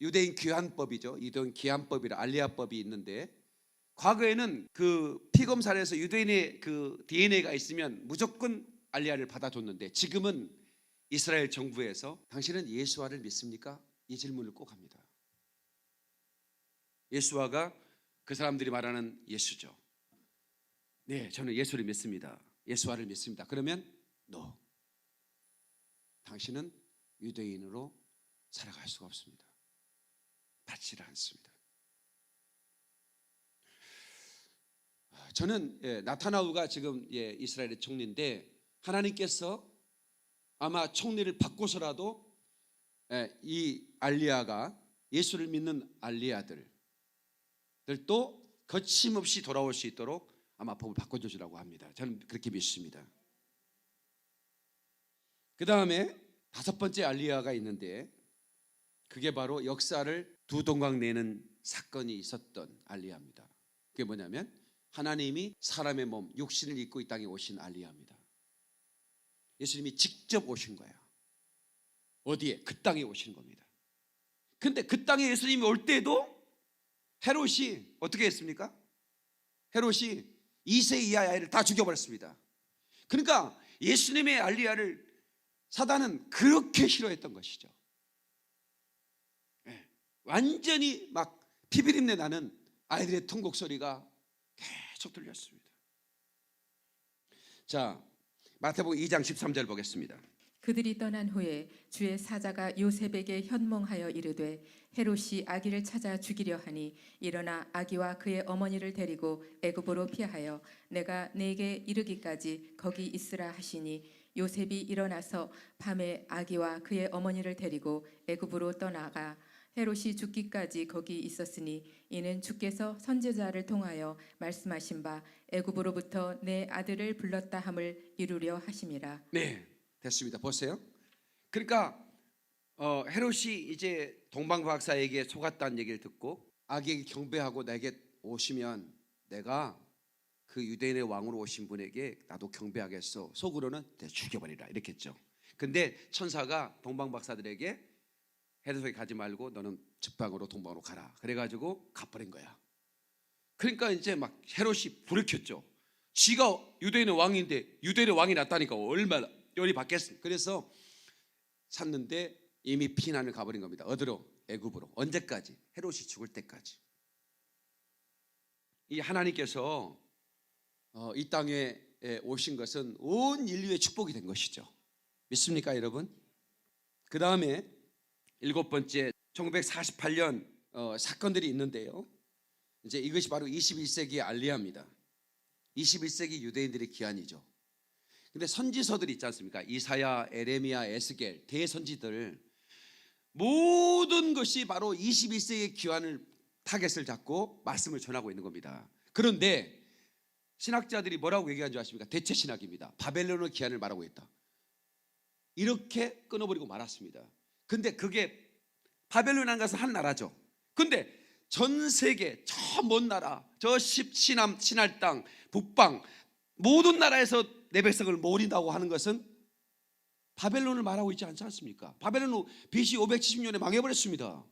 유대인 귀환법이죠. 유대인 귀환법이라 알리야법이 있는데 과거에는 그 피 검사를 해서 유대인의 그 DNA가 있으면 무조건 알리야를 받아줬는데 지금은 이스라엘 정부에서 당신은 예수와를 믿습니까? 이 질문을 꼭 합니다. 예수와가 그 사람들이 말하는 예수죠. 네, 저는 예수를 믿습니다. 예수와를 믿습니다. 그러면 너 당신은 유대인으로 살아갈 수가 없습니다. 받지를 않습니다. 저는 나타나우가 지금 이스라엘의 총리인데 하나님께서 아마 총리를 바꿔서라도 이 알리야가 예수를 믿는 알리야들도 거침없이 돌아올 수 있도록 아마 법을 바꿔주시라고 합니다. 저는 그렇게 믿습니다. 그 다음에 5번째 알리야가 있는데 그게 바로 역사를 두 동강 내는 사건이 있었던 알리야입니다. 그게 뭐냐면 하나님이 사람의 몸, 육신을 입고 이 땅에 오신 알리야입니다. 예수님이 직접 오신 거예요. 어디에? 그 땅에 오신 겁니다. 근데 그 땅에 예수님이 올 때도 헤롯이 어떻게 했습니까? 헤롯이 2세 이하의 아이를 다 죽여버렸습니다. 그러니까 예수님의 알리야를 사단은 그렇게 싫어했던 것이죠. 완전히 막 피비린내 나는 아이들의 통곡 소리가 계속 들렸습니다. 자, 마태복음 2장 13절 보겠습니다. 그들이 떠난 후에 주의 사자가 요셉에게 현몽하여 이르되 헤롯이 아기를 찾아 죽이려 하니 일어나 아기와 그의 어머니를 데리고 애굽으로 피하여 내가 네게 이르기까지 거기 있으라 하시니 요셉이 일어나서 밤에 아기와 그의 어머니를 데리고 애굽으로 떠나가 헤롯이 죽기까지 거기 있었으니 이는 주께서 선지자를 통하여 말씀하신 바 애굽으로부터 내 아들을 불렀다 함을 이루려 하심이라. 네, 됐습니다. 보세요. 그러니까 헤롯이 이제 동방박사에게 속았다는 얘기를 듣고 아기에게 경배하고 내게 오시면 내가 그 유대인의 왕으로 오신 분에게 나도 경배하겠어. 속으로는 죽여버리라 이렇게 했죠. 근데 천사가 동방박사들에게 헤롯에게 가지 말고 너는 즉방으로 동방으로 가라. 그래가지고 가버린 거야. 그러니까 이제 막 헤롯이 불을 켰죠. 지가 유대인의 왕인데 유대인의 왕이 났다니까 얼마나 열이 받겠습니까? 그래서 샀는데 이미 피난을 가버린 겁니다. 어디로? 애굽으로. 언제까지? 헤롯이 죽을 때까지. 이 하나님께서 이 땅에 오신 것은 온 인류의 축복이 된 것이죠. 믿습니까, 여러분? 그 다음에 7번째 1948년 사건들이 있는데요. 이제 이것이 바로 21세기의 알리야입니다. 21세기 유대인들의 기한이죠. 근데 선지서들이 있지 않습니까? 이사야, 에레미야, 에스겔 대선지들 모든 것이 바로 21세기의 귀환을 타겟을 잡고 말씀을 전하고 있는 겁니다. 그런데 신학자들이 뭐라고 얘기한 줄 아십니까? 대체 신학입니다. 바벨론의 귀환을 말하고 있다. 이렇게 끊어버리고 말았습니다. 근데 그게 바벨론이라는 것은 한 나라죠. 근데 전 세계 저 먼 나라, 저 신남, 신할 땅, 북방 모든 나라에서 내 백성을 모으린다고 하는 것은 바벨론을 말하고 있지 않지 않습니까? 바벨론은 BC 570년에 망해버렸습니다.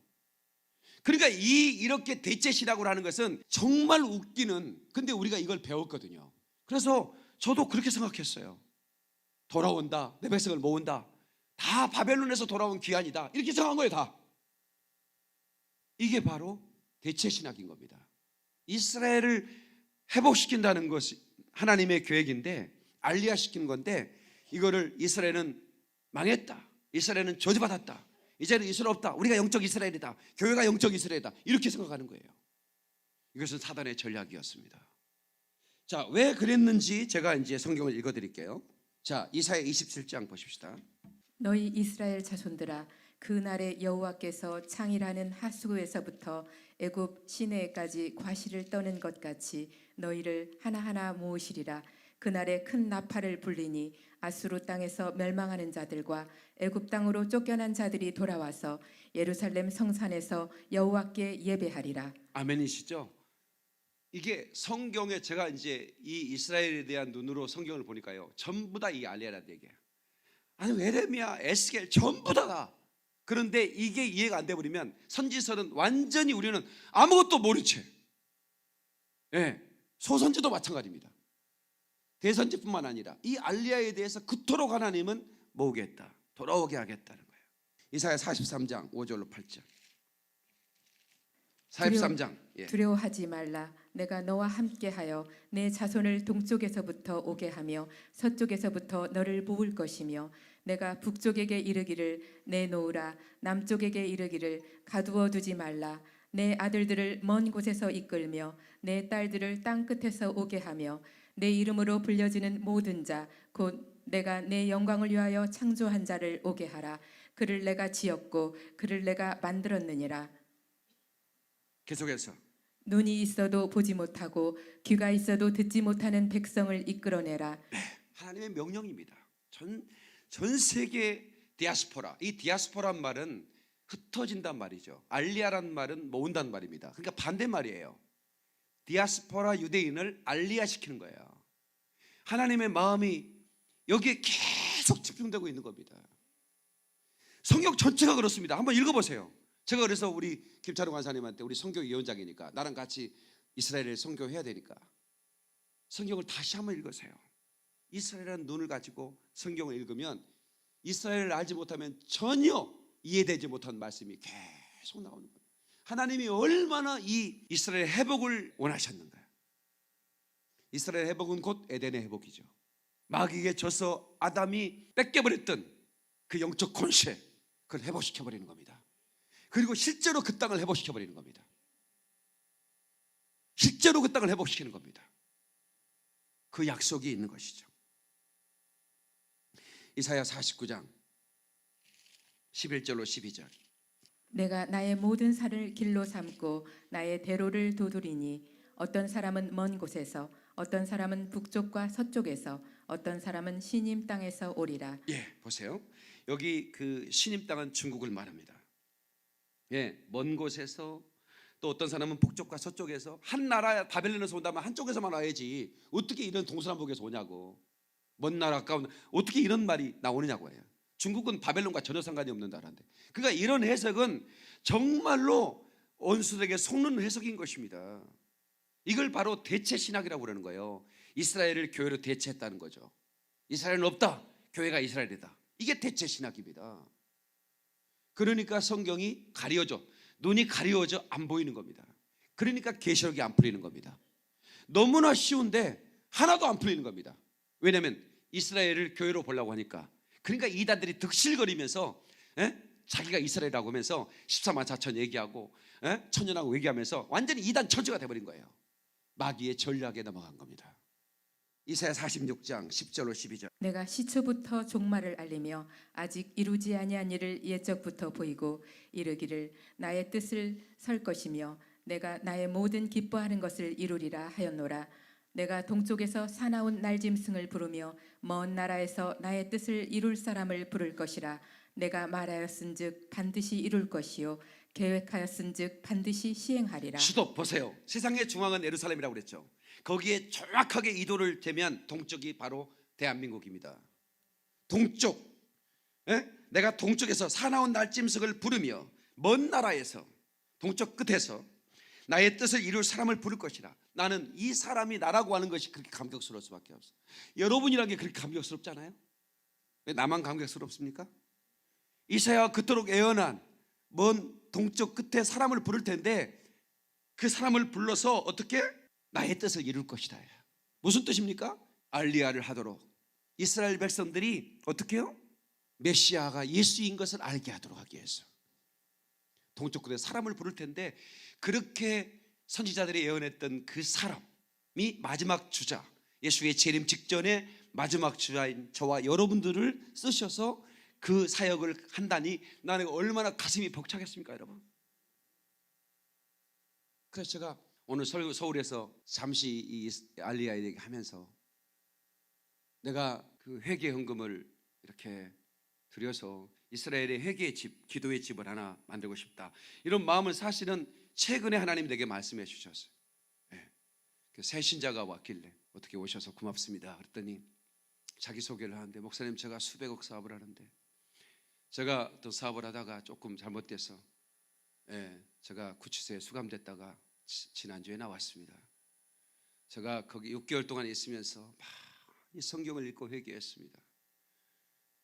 그러니까 이렇게 대체 신학으로 하는 것은 정말 웃기는, 근데 우리가 이걸 배웠거든요. 그래서 저도 그렇게 생각했어요. 돌아온다, 내 백성을 모은다, 다 바벨론에서 돌아온 귀환이다, 이렇게 생각한 거예요. 다 이게 바로 대체 신학인 겁니다. 이스라엘을 회복시킨다는 것이 하나님의 계획인데 알리야 시키는 건데, 이거를 이스라엘은 망했다, 이스라엘은 저주받았다, 이제는 이스라엘 없다, 우리가 영적 이스라엘이다, 교회가 영적 이스라엘이다, 이렇게 생각하는 거예요. 이것은 사단의 전략이었습니다. 자, 왜 그랬는지 제가 이제 성경을 읽어드릴게요. 자, 이사야 27장 보십시다. 너희 이스라엘 자손들아, 그날에 여호와께서 창이라는 하수구에서부터 애굽 시내까지 과실을 떠는 것 같이 너희를 하나하나 모으시리라. 그날에 큰 나팔을 불리니 아수르 땅에서 멸망하는 자들과 애굽 땅으로 쫓겨난 자들이 돌아와서 예루살렘 성산에서 여호와께 예배하리라. 아멘이시죠? 이게 성경에 제가 이제 이 이스라엘에 대한 눈으로 성경을 보니까요, 전부 다 이 알리야라는 얘기예요. 아니 에레미야, 에스겔 전부 다다. 그런데 이게 이해가 안 돼버리면 선지서는 완전히 우리는 아무것도 모른 채, 소선지도 마찬가지입니다. 대선지뿐만 아니라 이 알리야에 대해서 그토록 하나님은 모으겠다, 돌아오게 하겠다는 거예요. 이사야 43장 5절로 8절. 43장. 두려워하지 말라. 내가 너와 함께하여 내 자손을 동쪽에서부터 오게 하며 서쪽에서부터 너를 모을 것이며 내가 북쪽에게 이르기를 내놓으라, 남쪽에게 이르기를 가두어 두지 말라. 내 아들들을 먼 곳에서 이끌며 내 딸들을 땅 끝에서 오게 하며 내 이름으로 불려지는 모든 자, 곧 내가 내 영광을 위하여 창조한 자를 오게 하라. 그를 내가 지었고 그를 내가 만들었느니라. 계속해서 눈이 있어도 보지 못하고 귀가 있어도 듣지 못하는 백성을 이끌어내라. 하나님의 명령입니다. 전 세계 디아스포라, 이 디아스포란 말은 흩어진단 말이죠. 알리야란 말은 모은다는 말입니다. 그러니까 반대말이에요. 디아스포라 유대인을 알리야 시키는 거예요. 하나님의 마음이 여기에 계속 집중되고 있는 겁니다. 성경 전체가 그렇습니다. 한번 읽어보세요. 제가 그래서 우리 김찬호 간사님한테, 우리 선교 위원장이니까 나랑 같이 이스라엘을 선교해야 되니까 성경을 다시 한번 읽으세요. 이스라엘이라는 눈을 가지고 성경을 읽으면 이스라엘을 알지 못하면 전혀 이해되지 못한 말씀이 계속 나오는 거예요. 하나님이 얼마나 이 이스라엘 회복을 원하셨는가. 이스라엘 회복은 곧 에덴의 회복이죠. 마귀에게 져서 아담이 뺏겨버렸던 그 영적 권세, 그걸 회복시켜버리는 겁니다. 그리고 실제로 그 땅을 회복시켜버리는 겁니다. 실제로 그 땅을 회복시키는 겁니다. 그 약속이 있는 것이죠. 이사야 49장 11절로 12절. 내가 나의 모든 산을 길로 삼고 나의 대로를 두드리니 어떤 사람은 먼 곳에서, 어떤 사람은 북쪽과 서쪽에서, 어떤 사람은 시님 땅에서 오리라. 보세요. 여기 그 시님 땅은 중국을 말합니다. 먼 곳에서, 또 어떤 사람은 북쪽과 서쪽에서. 한 나라 바벨론에서 온다면 한쪽에서만 와야지 어떻게 이런 동서남북에서 오냐고. 먼 나라 가까운, 어떻게 이런 말이 나오느냐고 해요. 중국은 바벨론과 전혀 상관이 없는 나라인데. 그러니까 이런 해석은 정말로 원수들에게 속는 해석인 것입니다. 이걸 바로 대체 신학이라고 그러는 거예요. 이스라엘을 교회로 대체했다는 거죠. 이스라엘은 없다, 교회가 이스라엘이다. 이게 대체 신학입니다. 그러니까 성경이 가려져, 눈이 가려져 안 보이는 겁니다. 그러니까 계시록이 안 풀리는 겁니다. 너무나 쉬운데 하나도 안 풀리는 겁니다. 왜냐하면 이스라엘을 교회로 보려고 하니까. 그러니까 이단들이 득실거리면서 자기가 이스라엘이라고 하면서 14만 4천 얘기하고 천년하고 얘기하면서 완전히 이단 처지가 돼버린 거예요. 마귀의 전략에 넘어간 겁니다. 이사야 46장 10절로 12절. 내가 시초부터 종말을 알리며 아직 이루지 아니한 일을 옛적부터 보이고 이르기를 나의 뜻을 설 것이며 내가 나의 모든 기뻐하는 것을 이루리라 하였노라. 내가 동쪽에서 사나운 날짐승을 부르며 먼 나라에서 나의 뜻을 이룰 사람을 부를 것이라. 내가 말하였은즉 반드시 이룰 것이요 계획하였은즉 반드시 시행하리라. 수도 보세요. 세상의 중앙은 예루살렘이라고 그랬죠. 거기에 정확하게 이도를 대면 동쪽이 바로 대한민국입니다. 동쪽. 내가 동쪽에서 사나운 날짐승을 부르며 먼 나라에서 동쪽 끝에서 나의 뜻을 이룰 사람을 부를 것이라. 나는 이 사람이 나라고 하는 것이 그렇게 감격스러울 수밖에 없어요. 여러분이라는 게 그렇게 감격스럽잖아요. 왜 나만 감격스럽습니까? 이사야가 그토록 애언한 먼 동쪽 끝에 사람을 부를 텐데 그 사람을 불러서 어떻게? 나의 뜻을 이룰 것이다. 무슨 뜻입니까? 알리야를 하도록 이스라엘 백성들이 어떻게 해요? 메시아가 예수인 것을 알게 하도록 하기 위해서 동쪽 끝에 사람을 부를 텐데 그렇게 선지자들이 예언했던 그 사람이 마지막 주자, 예수의 재림 직전에 마지막 주자인 저와 여러분들을 쓰셔서 그 사역을 한다니 나는 얼마나 가슴이 벅차겠습니까, 여러분? 그래서 제가 오늘 서울에서 잠시 이 알리야 얘기 하면서 내가 그 회개 헌금을 이렇게 드려서 이스라엘의 회개의 집, 기도의 집을 하나 만들고 싶다, 이런 마음을 사실은 최근에 하나님 내게 말씀해 주셨어요. 그 새 신자가 왔길래 어떻게 오셔서 고맙습니다 그랬더니 자기소개를 하는데, 목사님 제가 수백억 사업을 하는데 제가 어떤 사업을 하다가 조금 잘못돼서 제가 구치소에 수감됐다가 지난주에 나왔습니다. 제가 거기 6개월 동안 있으면서 많이 성경을 읽고 회개했습니다.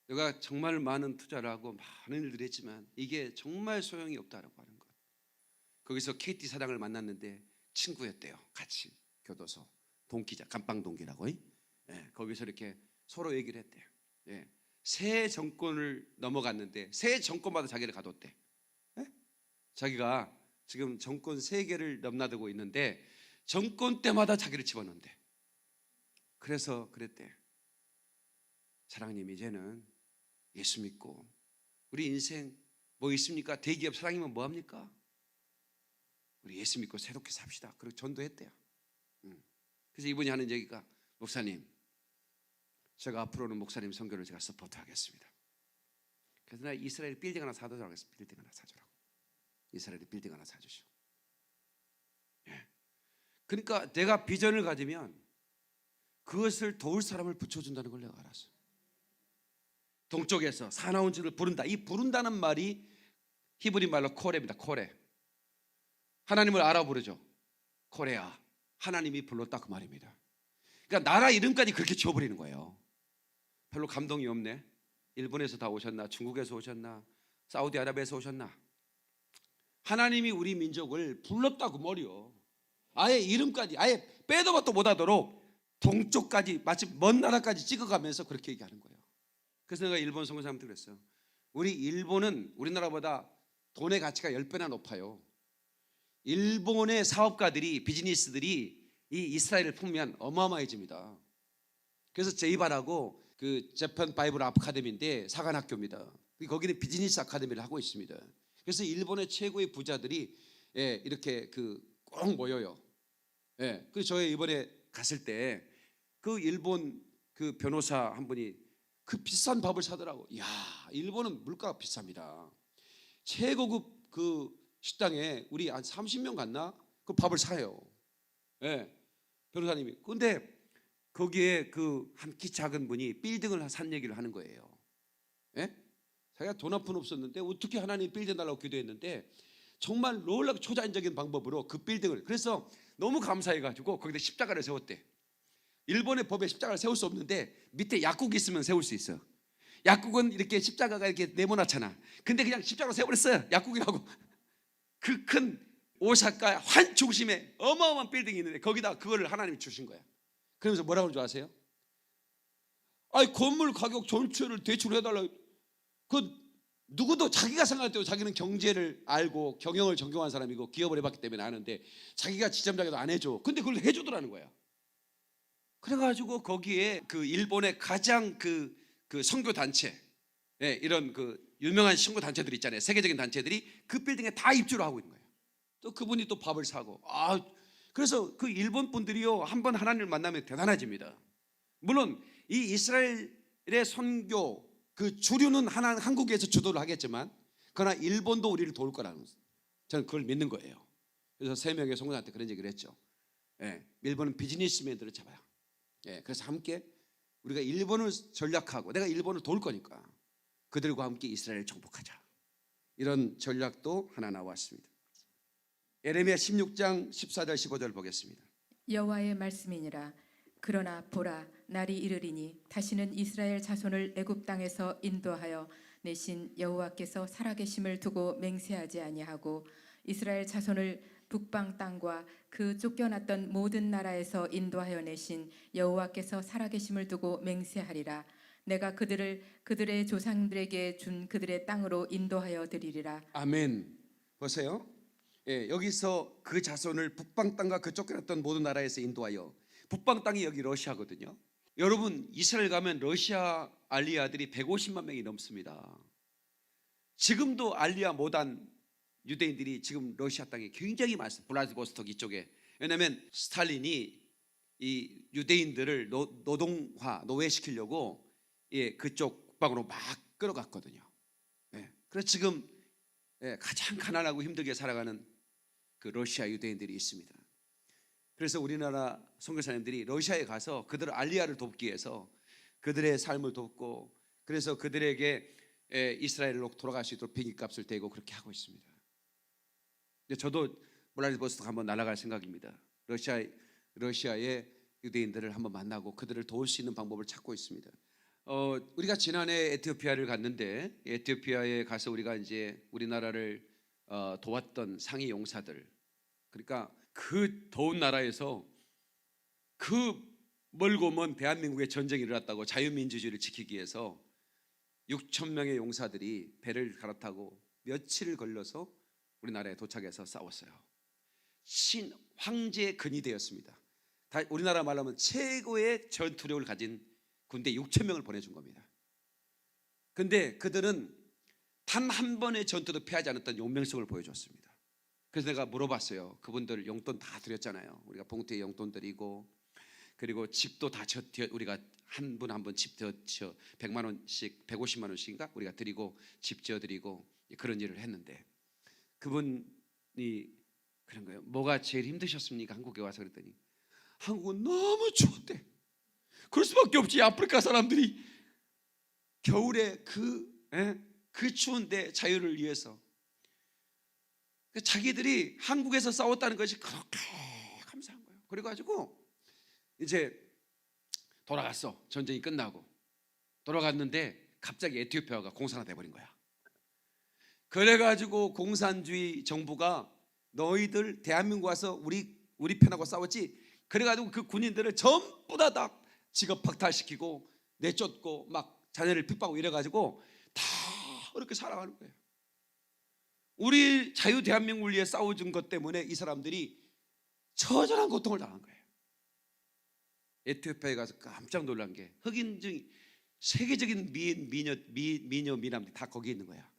내가 정말 많은 투자를 하고 많은 일들을 했지만 이게 정말 소용이 없다라고 하는 것. 거기서 KT 사장을 만났는데 친구였대요. 같이 교도소 동기자, 감방 동기라고. 거기서 이렇게 서로 얘기를 했대요. 새 정권을 넘어갔는데 새 정권마다 자기를 가뒀대. 자기가 지금 정권 3개를 넘나들고 있는데 정권 때마다 자기를 집어넣는데, 그래서 그랬대. 사랑님 이제는 예수 믿고 우리 인생 뭐 있습니까? 대기업 사장님은 뭐합니까? 우리 예수 믿고 새롭게 삽시다. 그리고 전도했대요. 그래서 이분이 하는 얘기가, 목사님 제가 앞으로는 목사님 선교를 제가 서포트하겠습니다. 그래서 나 이스라엘 빌딩 하나 사주라고 했어. 빌딩 하나 사주라고. 이스라엘에 빌딩 하나 사주시오. 그러니까 내가 비전을 가지면 그것을 도울 사람을 붙여준다는 걸 내가 알았어. 동쪽에서 사나운 줄을 부른다. 이 부른다는 말이 히브리 말로 코레입니다. 코레. 하나님을 알아 부르죠. 코레야. 하나님이 불렀다 그 말입니다. 그러니까 나라 이름까지 그렇게 지어버리는 거예요. 별로 감동이 없네. 일본에서 다 오셨나? 중국에서 오셨나? 사우디아라비아에서 오셨나? 하나님이 우리 민족을 불렀다고 말이요. 아예 이름까지 아예 빼도 박도 못하도록 동쪽까지 마치 먼 나라까지 찍어가면서 그렇게 얘기하는 거예요. 그래서 내가 일본 선교사님한테 그랬어요. 우리 일본은 우리나라보다 돈의 가치가 10배나 높아요. 일본의 사업가들이, 비즈니스들이 이 이스라엘을 품으면 어마어마해집니다. 그래서 제이바라고 그 재팬 바이블 아카데미인데 사관학교입니다. 거기는 비즈니스 아카데미를 하고 있습니다. 그래서 일본의 최고의 부자들이 이렇게 꼭 모여요. 그래서 저희 이번에 갔을 때 그 일본 그 변호사 한 분이 그 비싼 밥을 사더라고. 이야, 일본은 물가가 비쌉니다. 최고급 그 식당에 우리 한 30명 갔나? 그 밥을 사요. 변호사님이. 근데 거기에 그 한 키 작은 분이 빌딩을 산 얘기를 하는 거예요. 자기가 돈 한 푼 없었는데 어떻게 하나님 빌딩 달라고 기도했는데 정말 놀랍게 초자연적인 방법으로 그 빌딩을, 그래서 너무 감사해가지고 거기다 십자가를 세웠대. 일본의 법에 십자가를 세울 수 없는데 밑에 약국이 있으면 세울 수 있어. 약국은 이렇게 십자가가 이렇게 네모나잖아. 근데 그냥 십자가로 세워버렸어요. 약국이라고. 그 큰 오사카 환 중심에 어마어마한 빌딩이 있는데 거기다 그거를 하나님이 주신 거야. 그러면서 뭐라고 하는 줄 아세요? 아니 건물 가격 전체를 대출해달라고. 그 누구도 자기가 생각할 때 자기는 경제를 알고 경영을 전공한 사람이고 기업을 해봤기 때문에 아는데 자기가 지점장에도 안 해줘. 근데 그걸 해주더라는 거야. 그래가지고 거기에 그 일본의 가장 그 선교 단체, 이런 그 유명한 선교 단체들 있잖아요. 세계적인 단체들이 그 빌딩에 다 입주를 하고 있는 거예요. 또 그분이 또 밥을 사고, 그래서 그 일본 분들이요, 한번 하나님을 만나면 대단해집니다. 물론 이 이스라엘의 선교 그 주류는 한국에서 주도를 하겠지만, 그러나 일본도 우리를 도울 거라는 거죠. 저는 그걸 믿는 거예요. 그래서 3명의 성도한테 그런 얘기를 했죠. 일본은 비즈니스맨들을 잡아요. 그래서 함께 우리가 일본을 전략하고, 내가 일본을 도울 거니까 그들과 함께 이스라엘을 정복하자, 이런 전략도 하나 나왔습니다. 예레미야 16장 14절 15절 보겠습니다. 여호와의 말씀이니라. 그러나 보라, 날이 이르리니 다시는 이스라엘 자손을 애굽 땅에서 인도하여 내신 여호와께서 살아계심을 두고 맹세하지 아니하고 이스라엘 자손을 북방 땅과 그 쫓겨났던 모든 나라에서 인도하여 내신 여호와께서 살아계심을 두고 맹세하리라. 내가 그들을 그들의 조상들에게 준 그들의 땅으로 인도하여 드리리라. 아멘. 보세요. 여기서 그 자손을 북방 땅과 그 쫓겨났던 모든 나라에서 인도하여, 북방 땅이 여기 러시아거든요. 여러분, 이스라엘 가면 러시아 알리아들이 150만 명이 넘습니다. 지금도 알리아 모단 유대인들이 지금 러시아 땅에 굉장히 많습니다. 블라디보스토크 이쪽에. 왜냐하면 스탈린이 이 유대인들을 노예시키려고 그쪽 북방으로 막 끌어갔거든요. 그래서 지금 가장 가난하고 힘들게 살아가는 그 러시아 유대인들이 있습니다. 그래서 우리나라 선교사님들이 러시아에 가서 그들 알리아를 돕기 위해서 그들의 삶을 돕고, 그래서 그들에게 이스라엘로 돌아갈 수 있도록 비행기값을 대고 그렇게 하고 있습니다. 저도 블라디보스토크 한번 날아갈 생각입니다. 러시아의 유대인들을 한번 만나고 그들을 도울 수 있는 방법을 찾고 있습니다. 우리가 지난해 에티오피아를 갔는데, 에티오피아에 가서 우리가 이제 우리나라를 도왔던 상위 용사들, 그러니까 그 더운 나라에서 그 멀고 먼 대한민국에 전쟁이 일어났다고 자유민주주의를 지키기 위해서 6천 명의 용사들이 배를 갈아타고 며칠을 걸려서 우리나라에 도착해서 싸웠어요. 황제의 근이 되었습니다. 우리나라 말로 하면 최고의 전투력을 가진 군대 6천 명을 보내준 겁니다. 근데 그들은 단 한 번의 전투도 패하지 않았던 용맹성을 보여줬습니다. 그래서 내가 물어봤어요. 그분들 용돈 다 드렸잖아요. 우리가 봉투에 용돈 드리고, 그리고 집도 다 우리가 한 분 한 분 집 100만 원씩 150만 원씩인가 우리가 드리고 집 지어드리고 그런 일을 했는데, 그분이 그런 거예요. 뭐가 제일 힘드셨습니까? 한국에 와서. 그랬더니 한국은 너무 추웠대. 그럴 수밖에 없지. 아프리카 사람들이 겨울에 그 추운데 자유를 위해서 자기들이 한국에서 싸웠다는 것이 그렇게 감사한 거예요. 그래가지고 이제 돌아갔어. 전쟁이 끝나고 돌아갔는데 갑자기 에티오피아가 공산화 돼버린 거야. 그래가지고 공산주의 정부가 너희들 대한민국 와서 우리 편하고 싸웠지. 그래가지고 그 군인들을 전부 다 직업 박탈시키고 내쫓고 막 자녀를 핍박하고 이래가지고 다 그렇게 살아가는 거예요. 우리 자유 대한민국을 위해 싸워준 것 때문에 이 사람들이 처절한 고통을 당한 거예요. 에티오피아에 가서 깜짝 놀란 게 흑인 중 세계적인 미녀 미남들이 다 거기에 있는 거야.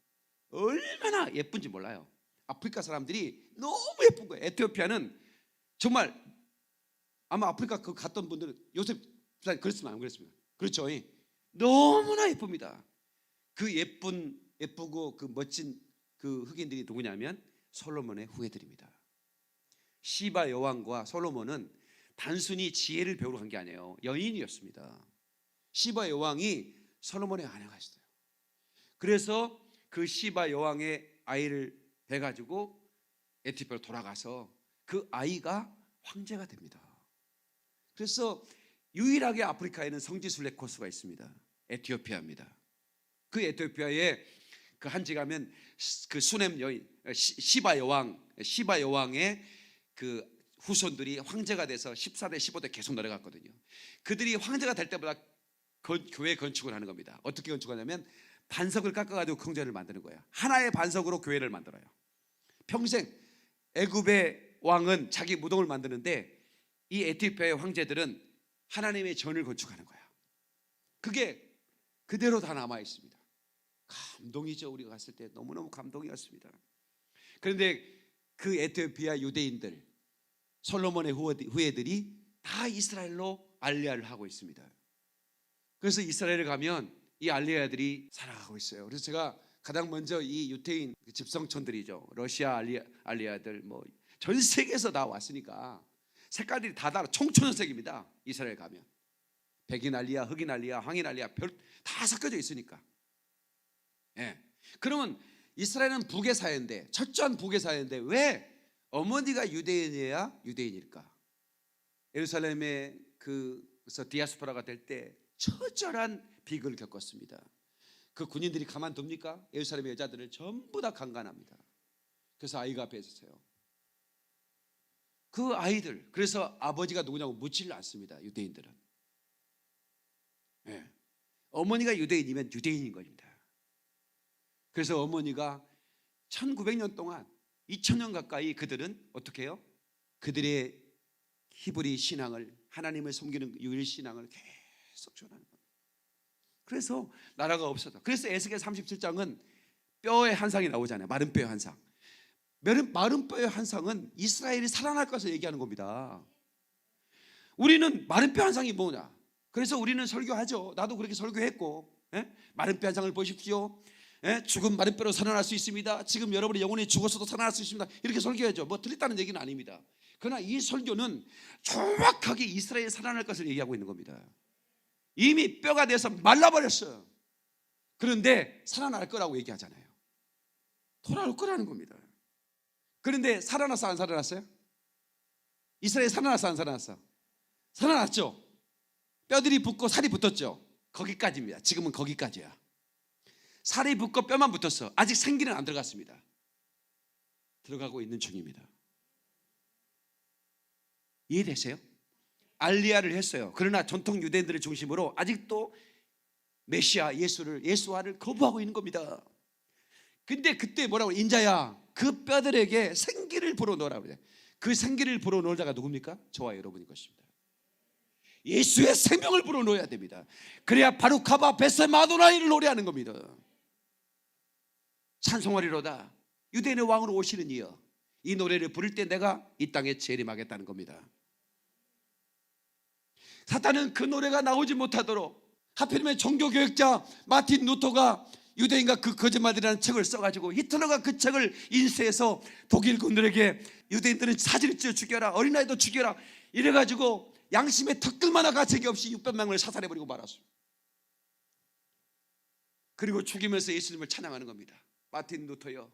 얼마나 예쁜지 몰라요. 아프리카 사람들이 너무 예쁜 거예요. 에티오피아는 정말, 아마 아프리카 그 갔던 분들은 요셉 그랬으면 안 그랬습니다. 그렇죠. 너무나 예쁩니다. 그 예쁘고 그 멋진 그 흑인들이 누구냐면 솔로몬의 후예들입니다. 시바 여왕과 솔로몬은 단순히 지혜를 배우러 간 게 아니에요. 연인이었습니다. 시바 여왕이 솔로몬의 아내가였어요. 그래서 그 시바 여왕의 아이를 해가지고 에티오피아로 돌아가서 그 아이가 황제가 됩니다. 그래서 유일하게 아프리카에는 성지순례 코스가 있습니다. 에티오피아입니다. 그 에티오피아에 그 한지 가면 그 수넴 여인 시바 여왕의 그 후손들이 황제가 돼서 14대 15대 계속 내려갔거든요. 그들이 황제가 될 때마다 교회 건축을 하는 겁니다. 어떻게 건축하냐면 반석을 깎아가지고 궁전을 만드는 거예요. 하나의 반석으로 교회를 만들어요. 평생 애굽의 왕은 자기 무덤을 만드는데 이 에티오피아의 황제들은 하나님의 전을 건축하는 거야. 그게 그대로 다 남아 있습니다. 감동이죠. 우리가 갔을 때 너무너무 감동이었습니다. 그런데 그 에티오피아 유대인들, 솔로몬의 후예들이 다 이스라엘로 알리야를 하고 있습니다. 그래서 이스라엘에 가면 이 알리야들이 살아가고 있어요. 그래서 제가 가장 먼저 이 유태인 집성촌들이죠. 러시아 알리야들 뭐 전 세계에서 다 왔으니까 색깔들이 다 달라. 총천연색입니다. 이스라엘 가면 백인 알리야, 흑인 알리야, 황인 알리야 다 섞여져 있으니까. 예. 그러면 이스라엘은 북의 사회인데, 철저한 북의 사회인데 왜 어머니가 유대인이어야 유대인일까? 예루살렘에 그래서 디아스포라가 될 때 처절한 비극을 겪었습니다. 그 군인들이 가만둡니까? 예루살렘의 여자들을 전부 다 강간합니다. 그래서 아이가 앞에 있었어요. 그 아이들, 그래서 아버지가 누구냐고 묻지를 않습니다. 유대인들은. 네. 어머니가 유대인이면 유대인인 겁니다. 그래서 어머니가 1900년 동안 2000년 가까이 그들은 어떻게 해요? 그들의 히브리 신앙을, 하나님을 섬기는 유일 신앙을 계속 전하는 겁니다. 그래서 나라가 없어져. 그래서 에스겔 37장은 뼈의 한상이 나오잖아요. 마른 뼈의 한상. 마른 뼈의 한상은 이스라엘이 살아날 것을 얘기하는 겁니다. 우리는 마른 뼈 한상이 뭐냐? 그래서 우리는 설교하죠. 나도 그렇게 설교했고, 마른 뼈 한상을 보십시오. 죽은 마른 뼈로 살아날 수 있습니다. 지금 여러분의 영혼이 죽어서도 살아날 수 있습니다. 이렇게 설교하죠. 뭐 틀렸다는 얘기는 아닙니다. 그러나 이 설교는 정확하게 이스라엘이 살아날 것을 얘기하고 있는 겁니다. 이미 뼈가 돼서 말라버렸어요. 그런데 살아날 거라고 얘기하잖아요. 돌아올 거라는 겁니다. 그런데 살아났어, 안 살아났어요? 이스라엘이 살아났어, 안 살아났어? 살아났죠. 뼈들이 붙고 살이 붙었죠. 거기까지입니다. 지금은 거기까지야. 살이 붙고 뼈만 붙었어. 아직 생기는 안 들어갔습니다. 들어가고 있는 중입니다. 이해되세요? 알리야를 했어요. 그러나 전통 유대인들을 중심으로 아직도 메시아 예수와를 거부하고 있는 겁니다. 근데 그때 뭐라고, 인자야 그 뼈들에게 생기를 불어넣으라고 그래. 그 생기를 불어넣을 자가 누굽니까? 저와 여러분인 것입니다. 예수의 생명을 불어넣어야 됩니다. 그래야 바루카바 베세 마도나이를 노래하는 겁니다. 찬송하리로다 유대인의 왕으로 오시는 이여. 이 노래를 부를 때 내가 이 땅에 재림하겠다는 겁니다. 사탄은 그 노래가 나오지 못하도록, 하필이면 종교교역자 마틴 루터가 유대인과 그 거짓말이라는 책을 써가지고 히틀러가 그 책을 인쇄해서 독일군들에게 유대인들은 사진을 찍어 죽여라, 어린아이도 죽여라 이래가지고 양심의 턱들만 가책이 없이 600명을 사살해버리고 말았어요. 그리고 죽이면서 예수님을 찬양하는 겁니다. 마틴 루터요,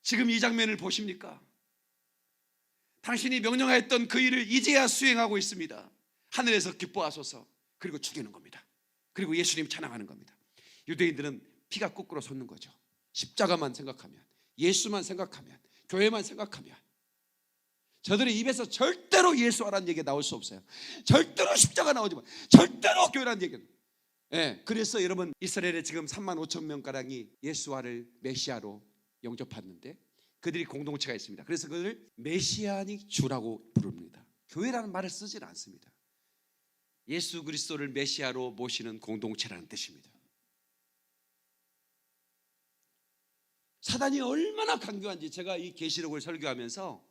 지금 이 장면을 보십니까? 당신이 명령하였던 그 일을 이제야 수행하고 있습니다. 하늘에서 기뻐하소서. 그리고 죽이는 겁니다. 그리고 예수님 찬양하는 겁니다. 유대인들은 피가 거꾸로 솟는 거죠. 십자가만 생각하면, 예수만 생각하면, 교회만 생각하면. 저들의 입에서 절대로 예수하라는 얘기가 나올 수 없어요. 절대로 십자가 나오지 마. 절대로 교회라는 얘기는. 그래서 여러분, 이스라엘에 지금 35,000명가량이 예수와를 메시아로 영접했는데 그들이 공동체가 있습니다. 그래서 그들을 메시아닉 주라고 부릅니다. 교회라는 말을 쓰지는 않습니다. 예수 그리스도를 메시아로 모시는 공동체라는 뜻입니다. 사단이 얼마나 강교한지 제가 이 계시록을 설교하면서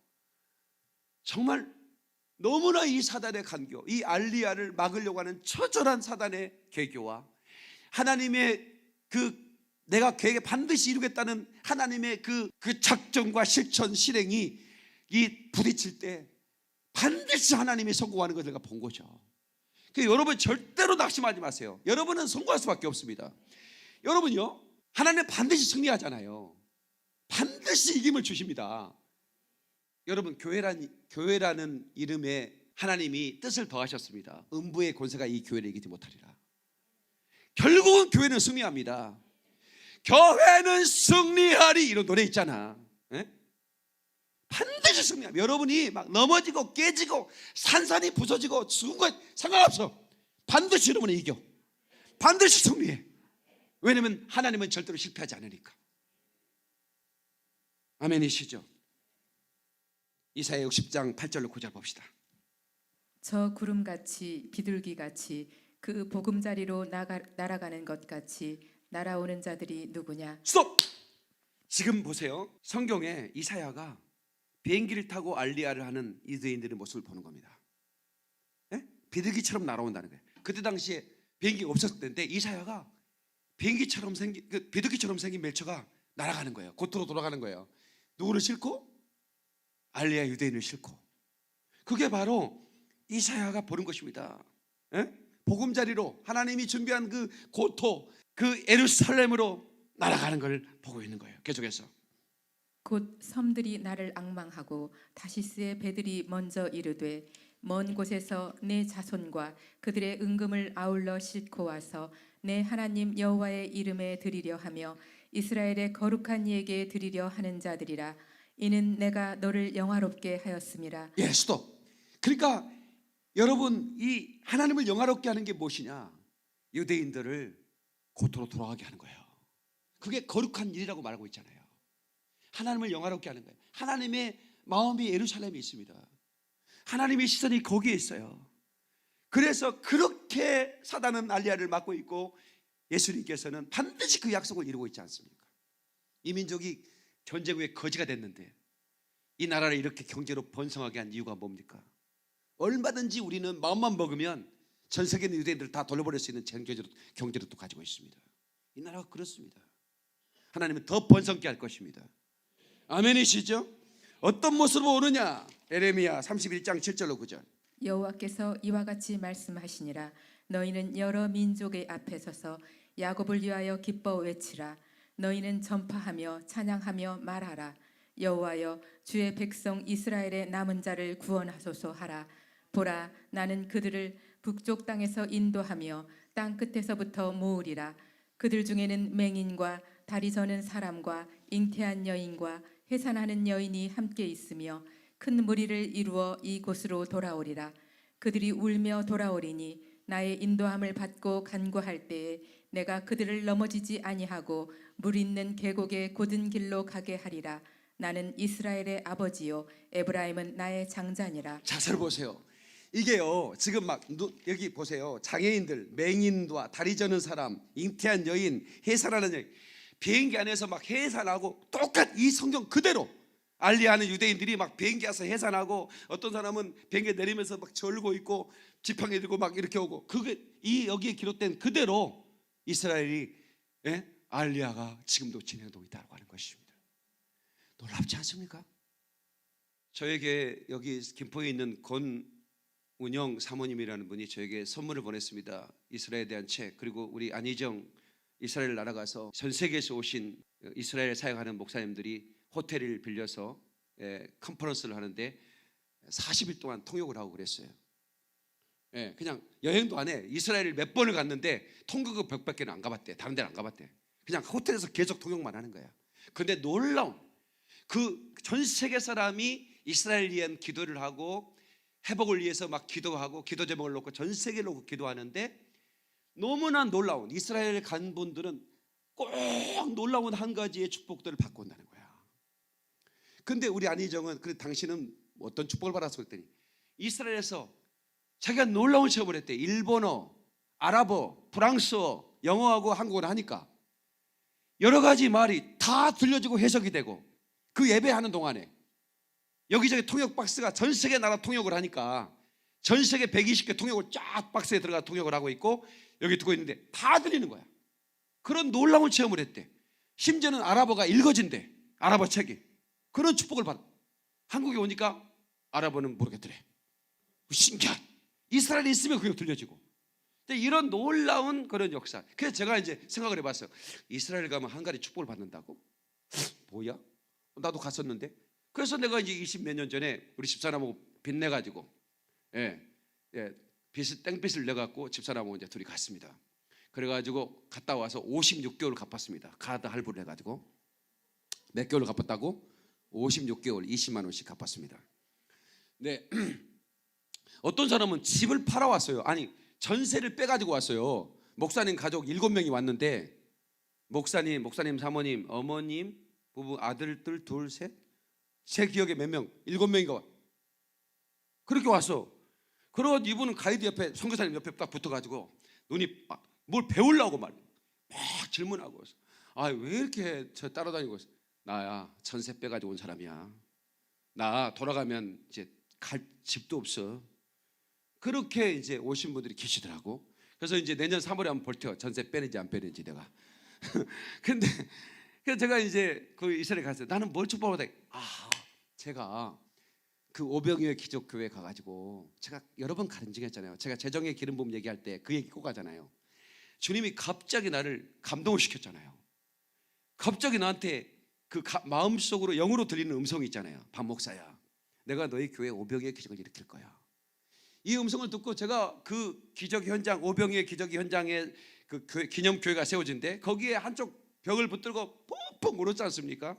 정말 너무나 이 사단의 간교, 이 알리야를 막으려고 하는 처절한 사단의 계교와 하나님의 내가 계획에 반드시 이루겠다는 하나님의 그 작정과 실천 실행이 이 부딪힐 때 반드시 하나님이 성공하는 것을 제가 본 거죠. 그러니까 여러분 절대로 낙심하지 마세요. 여러분은 성공할 수밖에 없습니다. 여러분요, 하나님은 반드시 승리하잖아요. 반드시 이김을 주십니다. 여러분, 교회라는 이름에 하나님이 뜻을 더하셨습니다. 음부의 권세가 이 교회를 이기지 못하리라. 결국은 교회는 승리합니다. 교회는 승리하리, 이런 노래 있잖아. 반드시 승리합니다. 여러분이 막 넘어지고 깨지고 산산이 부서지고 죽은 거 상관없어. 반드시 여러분이 이겨. 반드시 승리해. 왜냐하면 하나님은 절대로 실패하지 않으니까. 아멘이시죠? 이사야 60장 8절로 9절 봅시다. 저 구름같이 비둘기같이 그 보금자리로 날아가는 것 같이 날아오는 자들이 누구냐? 스톱! 지금 보세요. 성경에 이사야가 비행기를 타고 알리야를 하는 유대인들의 모습을 보는 겁니다. 예? 비둘기처럼 날아온다는 거예요. 그때 당시에 비행기가 없었을 때인데 이사야가 비행기처럼 생긴 비둘기처럼 생긴 멜처가 날아가는 거예요. 고토로 돌아가는 거예요. 누구를 싣고? 알리야 유대인을 싣고. 그게 바로 이사야가 보는 것입니다. 예? 보금자리로 하나님이 준비한 그 고토, 그 예루살렘으로 날아가는 걸 보고 있는 거예요. 계속해서 곧 섬들이 나를 앙망하고 다시스의 배들이 먼저 이르되 먼 곳에서 내 자손과 그들의 은금을 아울러 싣고 와서 내 하나님 여호와의 이름에 드리려 하며 이스라엘의 거룩한 이에게 드리려 하는 자들이라. 이는 내가 너를 영화롭게 하였음이라. 예, 스톱. 그러니까 여러분, 이 하나님을 영화롭게 하는 게 무엇이냐? 유대인들을 고토로 돌아가게 하는 거예요. 그게 거룩한 일이라고 말하고 있잖아요. 하나님을 영화롭게 하는 거예요. 하나님의 마음이 예루살렘에 있습니다. 하나님의 시선이 거기에 있어요. 그래서 그렇게 사단은 알리야를 막고 있고 예수님께서는 반드시 그 약속을 이루고 있지 않습니까? 이 민족이 전쟁 후에 거지가 됐는데 이 나라를 이렇게 경제로 번성하게 한 이유가 뭡니까? 얼마든지 우리는 마음만 먹으면 전 세계 있는 유대인들을 다 돌려버릴 수 있는 경제를 또 가지고 있습니다. 이 나라가 그렇습니다. 하나님은 더 번성케 할 것입니다. 아멘이시죠? 어떤 모습으로 오느냐? 에레미야 31장 7절로 9절. 여호와께서 이와 같이 말씀하시니라. 너희는 여러 민족의 앞에 서서 야곱을 위하여 기뻐 외치라. 너희는 전파하며 찬양하며 말하라. 여호와여, 주의 백성 이스라엘의 남은 자를 구원하소서 하라. 보라, 나는 그들을 북쪽 땅에서 인도하며 땅 끝에서부터 모으리라. 그들 중에는 맹인과 다리 저는 사람과 잉태한 여인과 해산하는 여인이 함께 있으며 큰 무리를 이루어 이곳으로 돌아오리라. 그들이 울며 돌아오리니 나의 인도함을 받고 간구할 때에 내가 그들을 넘어지지 아니하고 물 있는 계곡의 곧은 길로 가게 하리라. 나는 이스라엘의 아버지요 에브라임은 나의 장자니라. 자세를 보세요. 이게요, 지금 막 여기 보세요. 장애인들, 맹인과 다리 저는 사람, 잉태한 여인, 해산하는 여인, 비행기 안에서 막 해산하고 똑같 이 성경 그대로 알리하는 유대인들이 막 비행기 와서 해산하고 어떤 사람은 비행기 내리면서 막 절고 있고 지팡이 들고 막 이렇게 오고, 그게 이 여기에 기록된 그대로 이스라엘이 알리야가 지금도 진행되고 있다고 하는 것입니다. 놀랍지 않습니까? 저에게 여기 김포에 있는 권운영 사모님이라는 분이 저에게 선물을 보냈습니다. 이스라엘에 대한 책, 그리고 우리 안희정 이스라엘 날아가서 전 세계에서 오신 이스라엘 사역하는 목사님들이 호텔을 빌려서 컨퍼런스를 하는데 40일 동안 통역을 하고 그랬어요. 그냥 여행도 안 해. 이스라엘을 몇 번을 갔는데 통역을 100개는 안 가봤대. 다른 데는 안 가봤대. 그냥 호텔에서 계속 통역만 하는 거야. 그런데 놀라운, 그 전 세계 사람이 이스라엘 위한 기도를 하고 회복을 위해서 막 기도하고 기도 제목을 놓고 전 세계를 놓고 기도하는데 너무나 놀라운, 이스라엘 간 분들은 꼭 놀라운 한 가지의 축복들을 받고 온다는 거야. 근데 우리 안희정은, 그래 당신은 어떤 축복을 받았어? 그랬더니 이스라엘에서 자기가 놀라운 체험을 했대. 일본어, 아랍어, 프랑스어, 영어하고 한국어를 하니까 여러 가지 말이 다 들려지고 해석이 되고, 그 예배하는 동안에 여기저기 통역 박스가 전 세계 나라 통역을 하니까 전 세계 120개 통역을 쫙 박스에 들어가 통역을 하고 있고 여기 두고 있는데 다 들리는 거야. 그런 놀라운 체험을 했대. 심지어는 아랍어가 읽어진대. 아랍어 책이. 그런 축복을 받아. 한국에 오니까 아랍어는 모르겠더래. 신기한, 이스라엘에 있으면 그게 들려지고. 근데 이런 놀라운 그런 역사. 그래서 제가 이제 생각을 해봤어요. 이스라엘 가면 한가지 축복을 받는다고? 뭐야? 나도 갔었는데. 그래서 내가 이제 20몇 년 전에 우리 집사람하고 빚내가지고 땡빚을 내갖고 집사람하고 이제 둘이 갔습니다. 그래가지고 갔다 와서 56개월 갚았습니다. 카드 할부를 해가지고. 몇 개월 갚았다고? 56개월 20만 원씩 갚았습니다. 네. 어떤 사람은 집을 팔아왔어요. 아니, 전세를 빼가지고 왔어요. 목사님 가족 7명이 왔는데 목사님, 사모님, 어머님, 부부, 아들들 둘, 셋, 제 기억에 몇 명? 7명인가 그렇게 왔어. 그러고 이분은 가이드 옆에, 선교사님 옆에 딱 붙어가지고 눈이 막 뭘 배우려고 막 질문하고, 아, 왜 이렇게 저 따라다니고 있어? 나야 전세 빼가지고 온 사람이야. 나 돌아가면 이제 갈 집도 없어. 그렇게 이제 오신 분들이 계시더라고. 그래서 이제 내년 3월에 한번 볼 테요. 전세 빼는지 안 빼는지 내가. 근데 그래서 제가 이제 그 이스라엘 갔어요. 나는 뭘 축복받아? 제가 그 오병이어 기적교회 가가지고 제가 여러 번 간증했잖아요. 제가 재정의 기름 부음 얘기할 때 그 얘기 꼭 하잖아요. 주님이 갑자기 나를 감동을 시켰잖아요. 갑자기 나한테 그 마음속으로 영으로 들리는 음성이 있잖아요. 박 목사야, 내가 너희 교회 오병이어 기적을 일으킬 거야. 이 음성을 듣고 제가 그 기적 현장, 오병이어 기적 현장에 그 기념교회가 세워진데 거기에 한쪽 벽을 붙들고 펑펑 울었지 않습니까?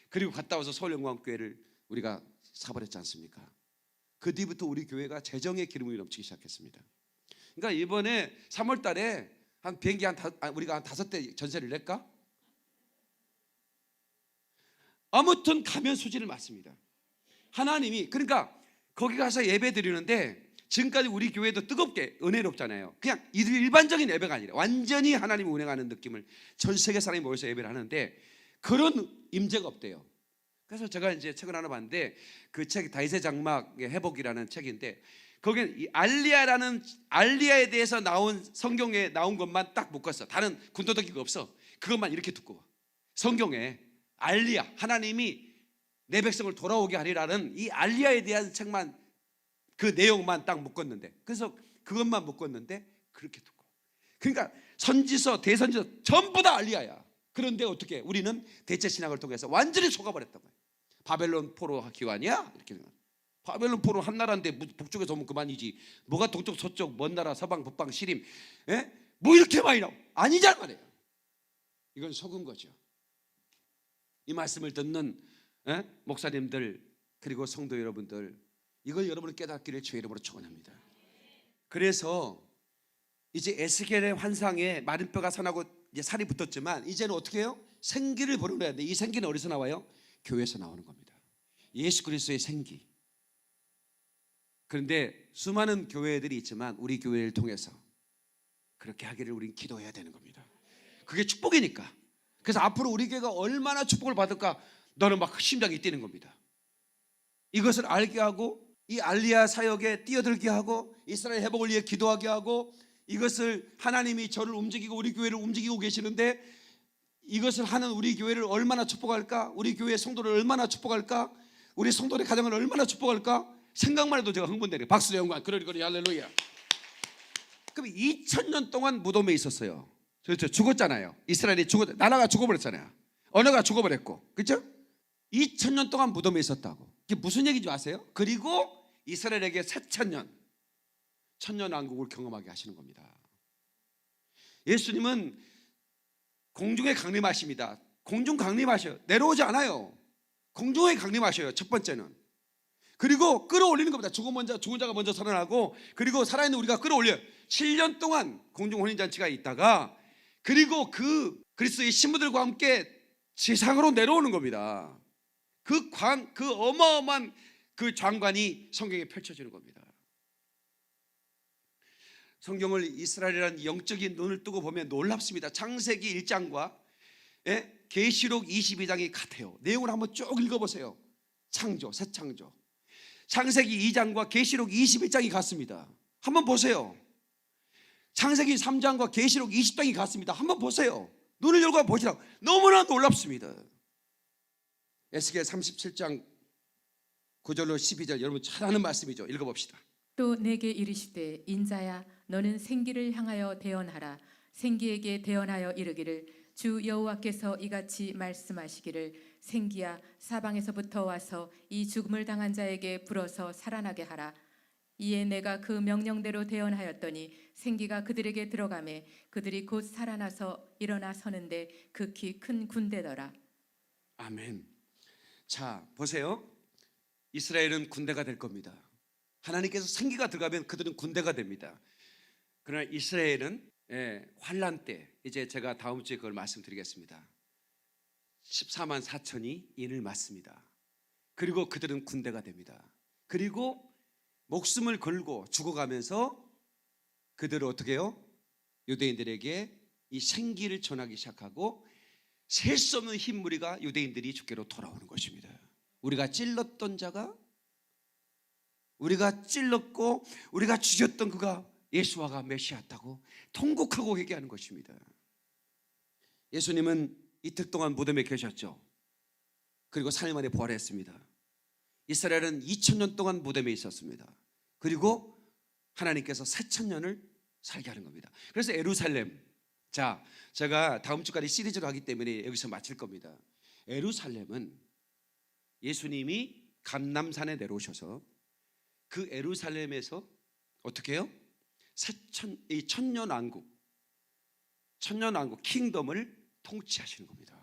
그리고 갔다 와서 서울영광교회를 우리가 사버렸지 않습니까? 그 뒤부터 우리 교회가 재정의 기름이 넘치기 시작했습니다. 그러니까 이번에 3월 달에 한 비행기 우리가 한 5대 전세를 낼까? 아무튼 가면 수지를 맞습니다. 하나님이, 그러니까 거기 가서 예배 드리는데 지금까지 우리 교회도 뜨겁게 은혜롭잖아요. 그냥 일반적인 예배가 아니라 완전히 하나님이 운행하는 느낌을 전 세계 사람이 모여서 예배를 하는데 그런 임재가 없대요. 그래서 제가 이제 책을 하나 봤는데 그 책이 다윗의 장막의 회복이라는 책인데 거기는 이 알리야에 대해서 나온 성경에 나온 것만 딱 묶었어. 다른 군더더기가 없어. 그것만 이렇게 듣고 성경에 알리야, 하나님이 내 백성을 돌아오게 하리라는 이 알리야에 대한 책만, 그 내용만 딱 묶었는데, 그래서 그것만 묶었는데 그렇게 듣고, 그러니까 선지서, 대선지서 전부 다 알리야야. 그런데 어떻게 우리는 대체 신학을 통해서 완전히 속아버렸던 거예요. 바벨론 포로 기환이야? 이렇게 생각해요. 바벨론 포로 한 나라인데 북쪽에서 오면 그만이지, 뭐가 동쪽 서쪽 먼 나라 서방 북방 시림, 뭐 이렇게 많이 나오? 아니잖아 말이에요. 이건 속은 거죠. 이 말씀을 듣는 목사님들 그리고 성도 여러분들, 이걸 여러분이 깨닫기를 주의 이름으로 축원합니다. 그래서 이제 에스겔의 환상에 마른 뼈가 서나고 이제 살이 붙었지만 이제는 어떻게 해요? 생기를 벌어내야 돼. 이 생기는 어디서 나와요? 교회에서 나오는 겁니다. 예수 그리스도의 생기. 그런데 수많은 교회들이 있지만 우리 교회를 통해서 그렇게 하기를 우리는 기도해야 되는 겁니다. 그게 축복이니까. 그래서 앞으로 우리 교회가 얼마나 축복을 받을까, 너는 막 심장이 뛰는 겁니다. 이것을 알게 하고 이 알리야 사역에 뛰어들게 하고 이스라엘 회복을 위해 기도하게 하고, 이것을 하나님이 저를 움직이고 우리 교회를 움직이고 계시는데 이것을 하는 우리 교회를 얼마나 축복할까, 우리 교회 성도를 얼마나 축복할까, 우리 성도의 가정을 얼마나 축복할까, 생각만 해도 제가 흥분되네요. 박수의 영광, 그러리 할렐루야. 그럼 2000년 동안 무덤에 있었어요. 그렇죠. 죽었잖아요. 이스라엘이 나라가 죽어버렸잖아요. 언어가 죽어버렸고, 그렇죠? 2000년 동안 무덤에 있었다고. 이게 무슨 얘기인지 아세요? 그리고 이스라엘에게 새 천년왕국을 경험하게 하시는 겁니다. 예수님은 공중에 강림하십니다. 공중 강림하셔요. 내려오지 않아요. 공중에 강림하셔요. 첫 번째는. 그리고 끌어올리는 겁니다. 죽은 자가 먼저 살아나고, 그리고 살아있는 우리가 끌어올려요. 7년 동안 공중 혼인잔치가 있다가, 그리고 그 그리스도의 신부들과 함께 지상으로 내려오는 겁니다. 그 어마어마한 그 장관이 성경에 펼쳐지는 겁니다. 성경을 이스라엘이라는 영적인 눈을 뜨고 보면 놀랍습니다. 창세기 1장과 계시록 22장이 같아요. 내용을 한번 쭉 읽어보세요. 창조, 새 창조. 창세기 2장과 계시록 21장이 같습니다. 한번 보세요. 창세기 3장과 계시록 20장이 같습니다. 한번 보세요. 눈을 열고 보시라고. 너무나 놀랍습니다. 에스겔 37장 9절로 12절, 여러분 잘 아는 말씀이죠. 읽어봅시다. 또 내게 이르시되 인자야, 너는 생기를 향하여 대언하라. 생기에게 대언하여 이르기를, 주 여호와께서 이같이 말씀하시기를, 생기야, 사방에서부터 와서 이 죽음을 당한 자에게 불어서 살아나게 하라. 이에 내가 그 명령대로 대언하였더니 생기가 그들에게 들어가매 그들이 곧 살아나서 일어나 서는데 극히 큰 군대더라. 아멘. 자, 보세요. 이스라엘은 군대가 될 겁니다. 하나님께서 생기가 들어가면 그들은 군대가 됩니다. 그러나 이스라엘은 환란 때, 이제 제가 다음 주에 그걸 말씀드리겠습니다. 14만 4천이 인을 맞습니다. 그리고 그들은 군대가 됩니다. 그리고 목숨을 걸고 죽어가면서 그들을 어떻게 해요? 유대인들에게 이 생기를 전하기 시작하고 셀 수 없는 흰 무리가 유대인들이 주께로 돌아오는 것입니다. 우리가 찔렀던 자가, 우리가 찔렀고 우리가 죽였던 그가 예수와가 메시아였다고 통곡하고 회개하는 것입니다. 예수님은 이틀 동안 무덤에 계셨죠. 그리고 3일 만에 부활했습니다. 이스라엘은 2000년 동안 무덤에 있었습니다. 그리고 하나님께서 4000년을 살게 하는 겁니다. 그래서 예루살렘, 자, 제가 다음 주까지 시리즈로 하기 때문에 여기서 마칠 겁니다. 예루살렘은 예수님이 감람산에 내려오셔서 그 예루살렘에서 어떻게 해요? 이 천년왕국 킹덤을 통치하시는 겁니다.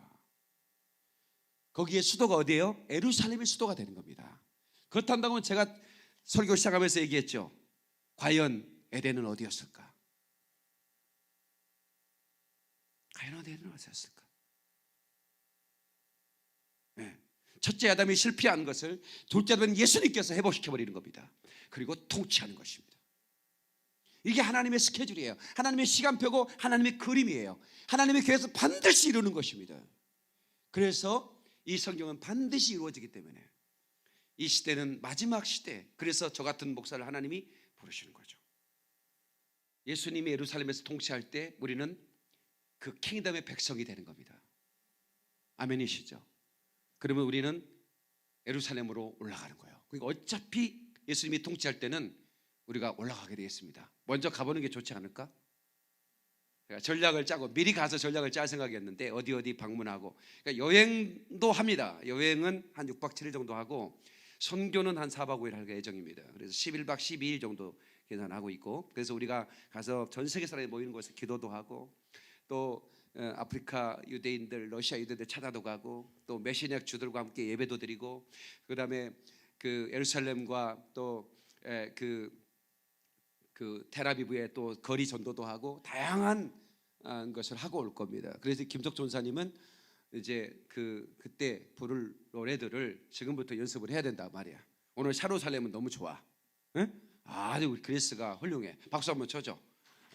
거기에 수도가 어디예요? 예루살렘의 수도가 되는 겁니다. 그렇다면 제가 설교 시작하면서 얘기했죠. 과연 에덴은 어디였을까? 과연 에덴은 어디였을까? 네. 첫째 아담이 실패한 것을 둘째 아담은 예수님께서 회복시켜버리는 겁니다. 그리고 통치하는 것입니다. 이게 하나님의 스케줄이에요. 하나님의 시간표고 하나님의 그림이에요. 하나님의 계획에서 반드시 이루는 것입니다. 그래서 이 성경은 반드시 이루어지기 때문에 이 시대는 마지막 시대, 그래서 저 같은 목사를 하나님이 부르시는 거죠. 예수님이 예루살렘에서 통치할 때 우리는 그 킹덤의 백성이 되는 겁니다. 아멘이시죠? 그러면 우리는 예루살렘으로 올라가는 거예요. 그러니까 어차피 예수님이 통치할 때는 우리가 올라가게 되겠습니다. 먼저 가보는 게 좋지 않을까? 제가 전략을 짜고 미리 가서 전략을 짤 생각이었는데 어디 방문하고, 그러니까 여행도 합니다. 여행은 한 6박 7일 정도 하고 선교는 한 4박 5일 할 예정입니다. 그래서 11박 12일 정도 계산하고 있고, 그래서 우리가 가서 전 세계 사람이 모이는 곳에 기도도 하고, 또 아프리카 유대인들, 러시아 유대인들 찾아도 가고, 또 메시니악 주들과 함께 예배도 드리고, 그다음에 그 예루살렘과 또 그 텔아비브에 또 거리 전도도 하고 다양한 것을 하고 올 겁니다. 그래서 김석 전사님은 이제 그때 부를 노래들을 지금부터 연습을 해야 된다 말이야. 오늘 샤루살렘은 너무 좋아. 응? 아주 우리 그리스가 훌륭해. 박수 한번 쳐줘.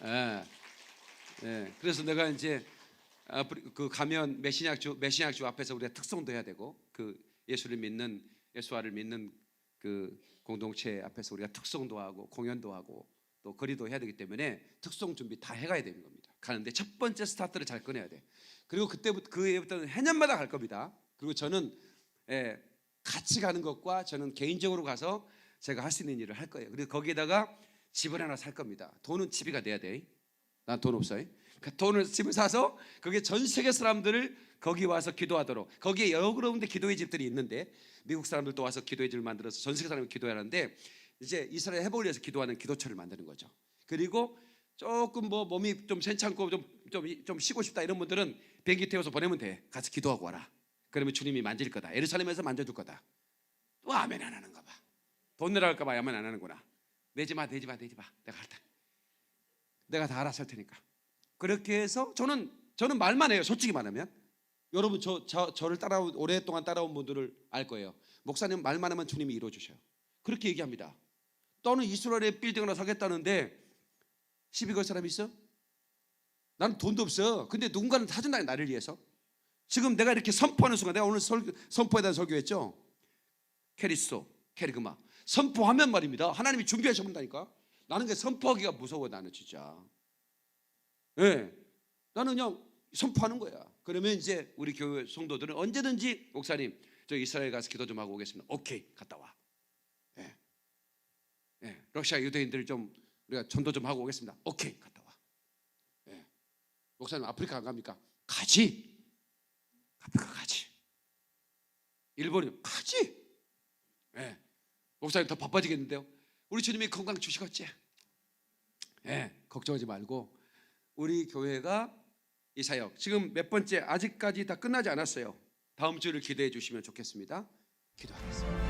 예. 예. 그래서 내가 이제 그 가면 메시니악주 앞에서 우리가 특송도 해야 되고, 그 예수를 믿는, 예수와를 믿는 그 공동체 앞에서 우리가 특송도 하고 공연도 하고 또 거리도 해야 되기 때문에 특송 준비 다 해가야 되는 겁니다. 가는데 첫 번째 스타트를 잘 꺼내야 돼. 그리고 그때부터 그 해부터는 해년마다 갈 겁니다. 그리고 저는 같이 가는 것과 저는 개인적으로 가서 제가 할 수 있는 일을 할 거예요. 그리고 거기에다가 집을 하나 살 겁니다. 돈은 집이가 돼야 돼. 난 돈 없어요. 그러니까 집을 사서 거기에 전 세계 사람들을 거기 와서 기도하도록, 거기에 여러 군데 기도의 집들이 있는데 미국 사람들도 와서 기도의 집을 만들어서 전 세계 사람이 기도하는데, 이제 이스라엘 회복을 위해서 기도하는 기도처를 만드는 거죠. 그리고 조금 뭐 몸이 좀 괜찮고 좀 쉬고 싶다 이런 분들은 비행기 태워서 보내면 돼. 가서 기도하고 와라. 그러면 주님이 만질 거다. 예루살렘에서 만져줄 거다. 또 아멘 안 하는가 봐. 돈 내라 할까 봐 아멘 안 하는구나. 내지 마. 내가 할다. 내가 다 알아서 할 테니까. 그렇게 해서 저는 말만 해요. 솔직히 말하면 여러분 저를 오랫동안 따라온 분들을 알 거예요. 목사님 말만 하면 주님이 이루어 주셔요. 그렇게 얘기합니다. 너는 이스라엘의 빌딩 하나 사겠다는데 시비 걸 사람이 있어? 나는 돈도 없어. 근데 누군가는 사준다, 나를 위해서. 지금 내가 이렇게 선포하는 순간, 내가 오늘 선포에 대한 설교했죠. 캐리그마 선포하면 말입니다. 하나님이 준비하셔본다니까. 나는 그 선포하기가 무서워. 나는 진짜. 네. 나는 그냥 선포하는 거야. 그러면 이제 우리 교회 성도들은 언제든지 목사님 저 이스라엘 가서 기도 좀 하고 오겠습니다. 오케이, 갔다 와. 예. 예. 러시아 유대인들 좀 우리가 전도 좀 하고 오겠습니다. 오케이, 갔다 와. 예. 목사님 아프리카 안 갑니까? 가지. 아프리카 가지. 일본이 가지. 예. 목사님 더 바빠지겠는데요. 우리 주님이 건강 주시겠지. 예. 걱정하지 말고 우리 교회가 이 사역 지금 몇 번째, 아직까지 다 끝나지 않았어요. 다음 주를 기도해 주시면 좋겠습니다. 기도하겠습니다.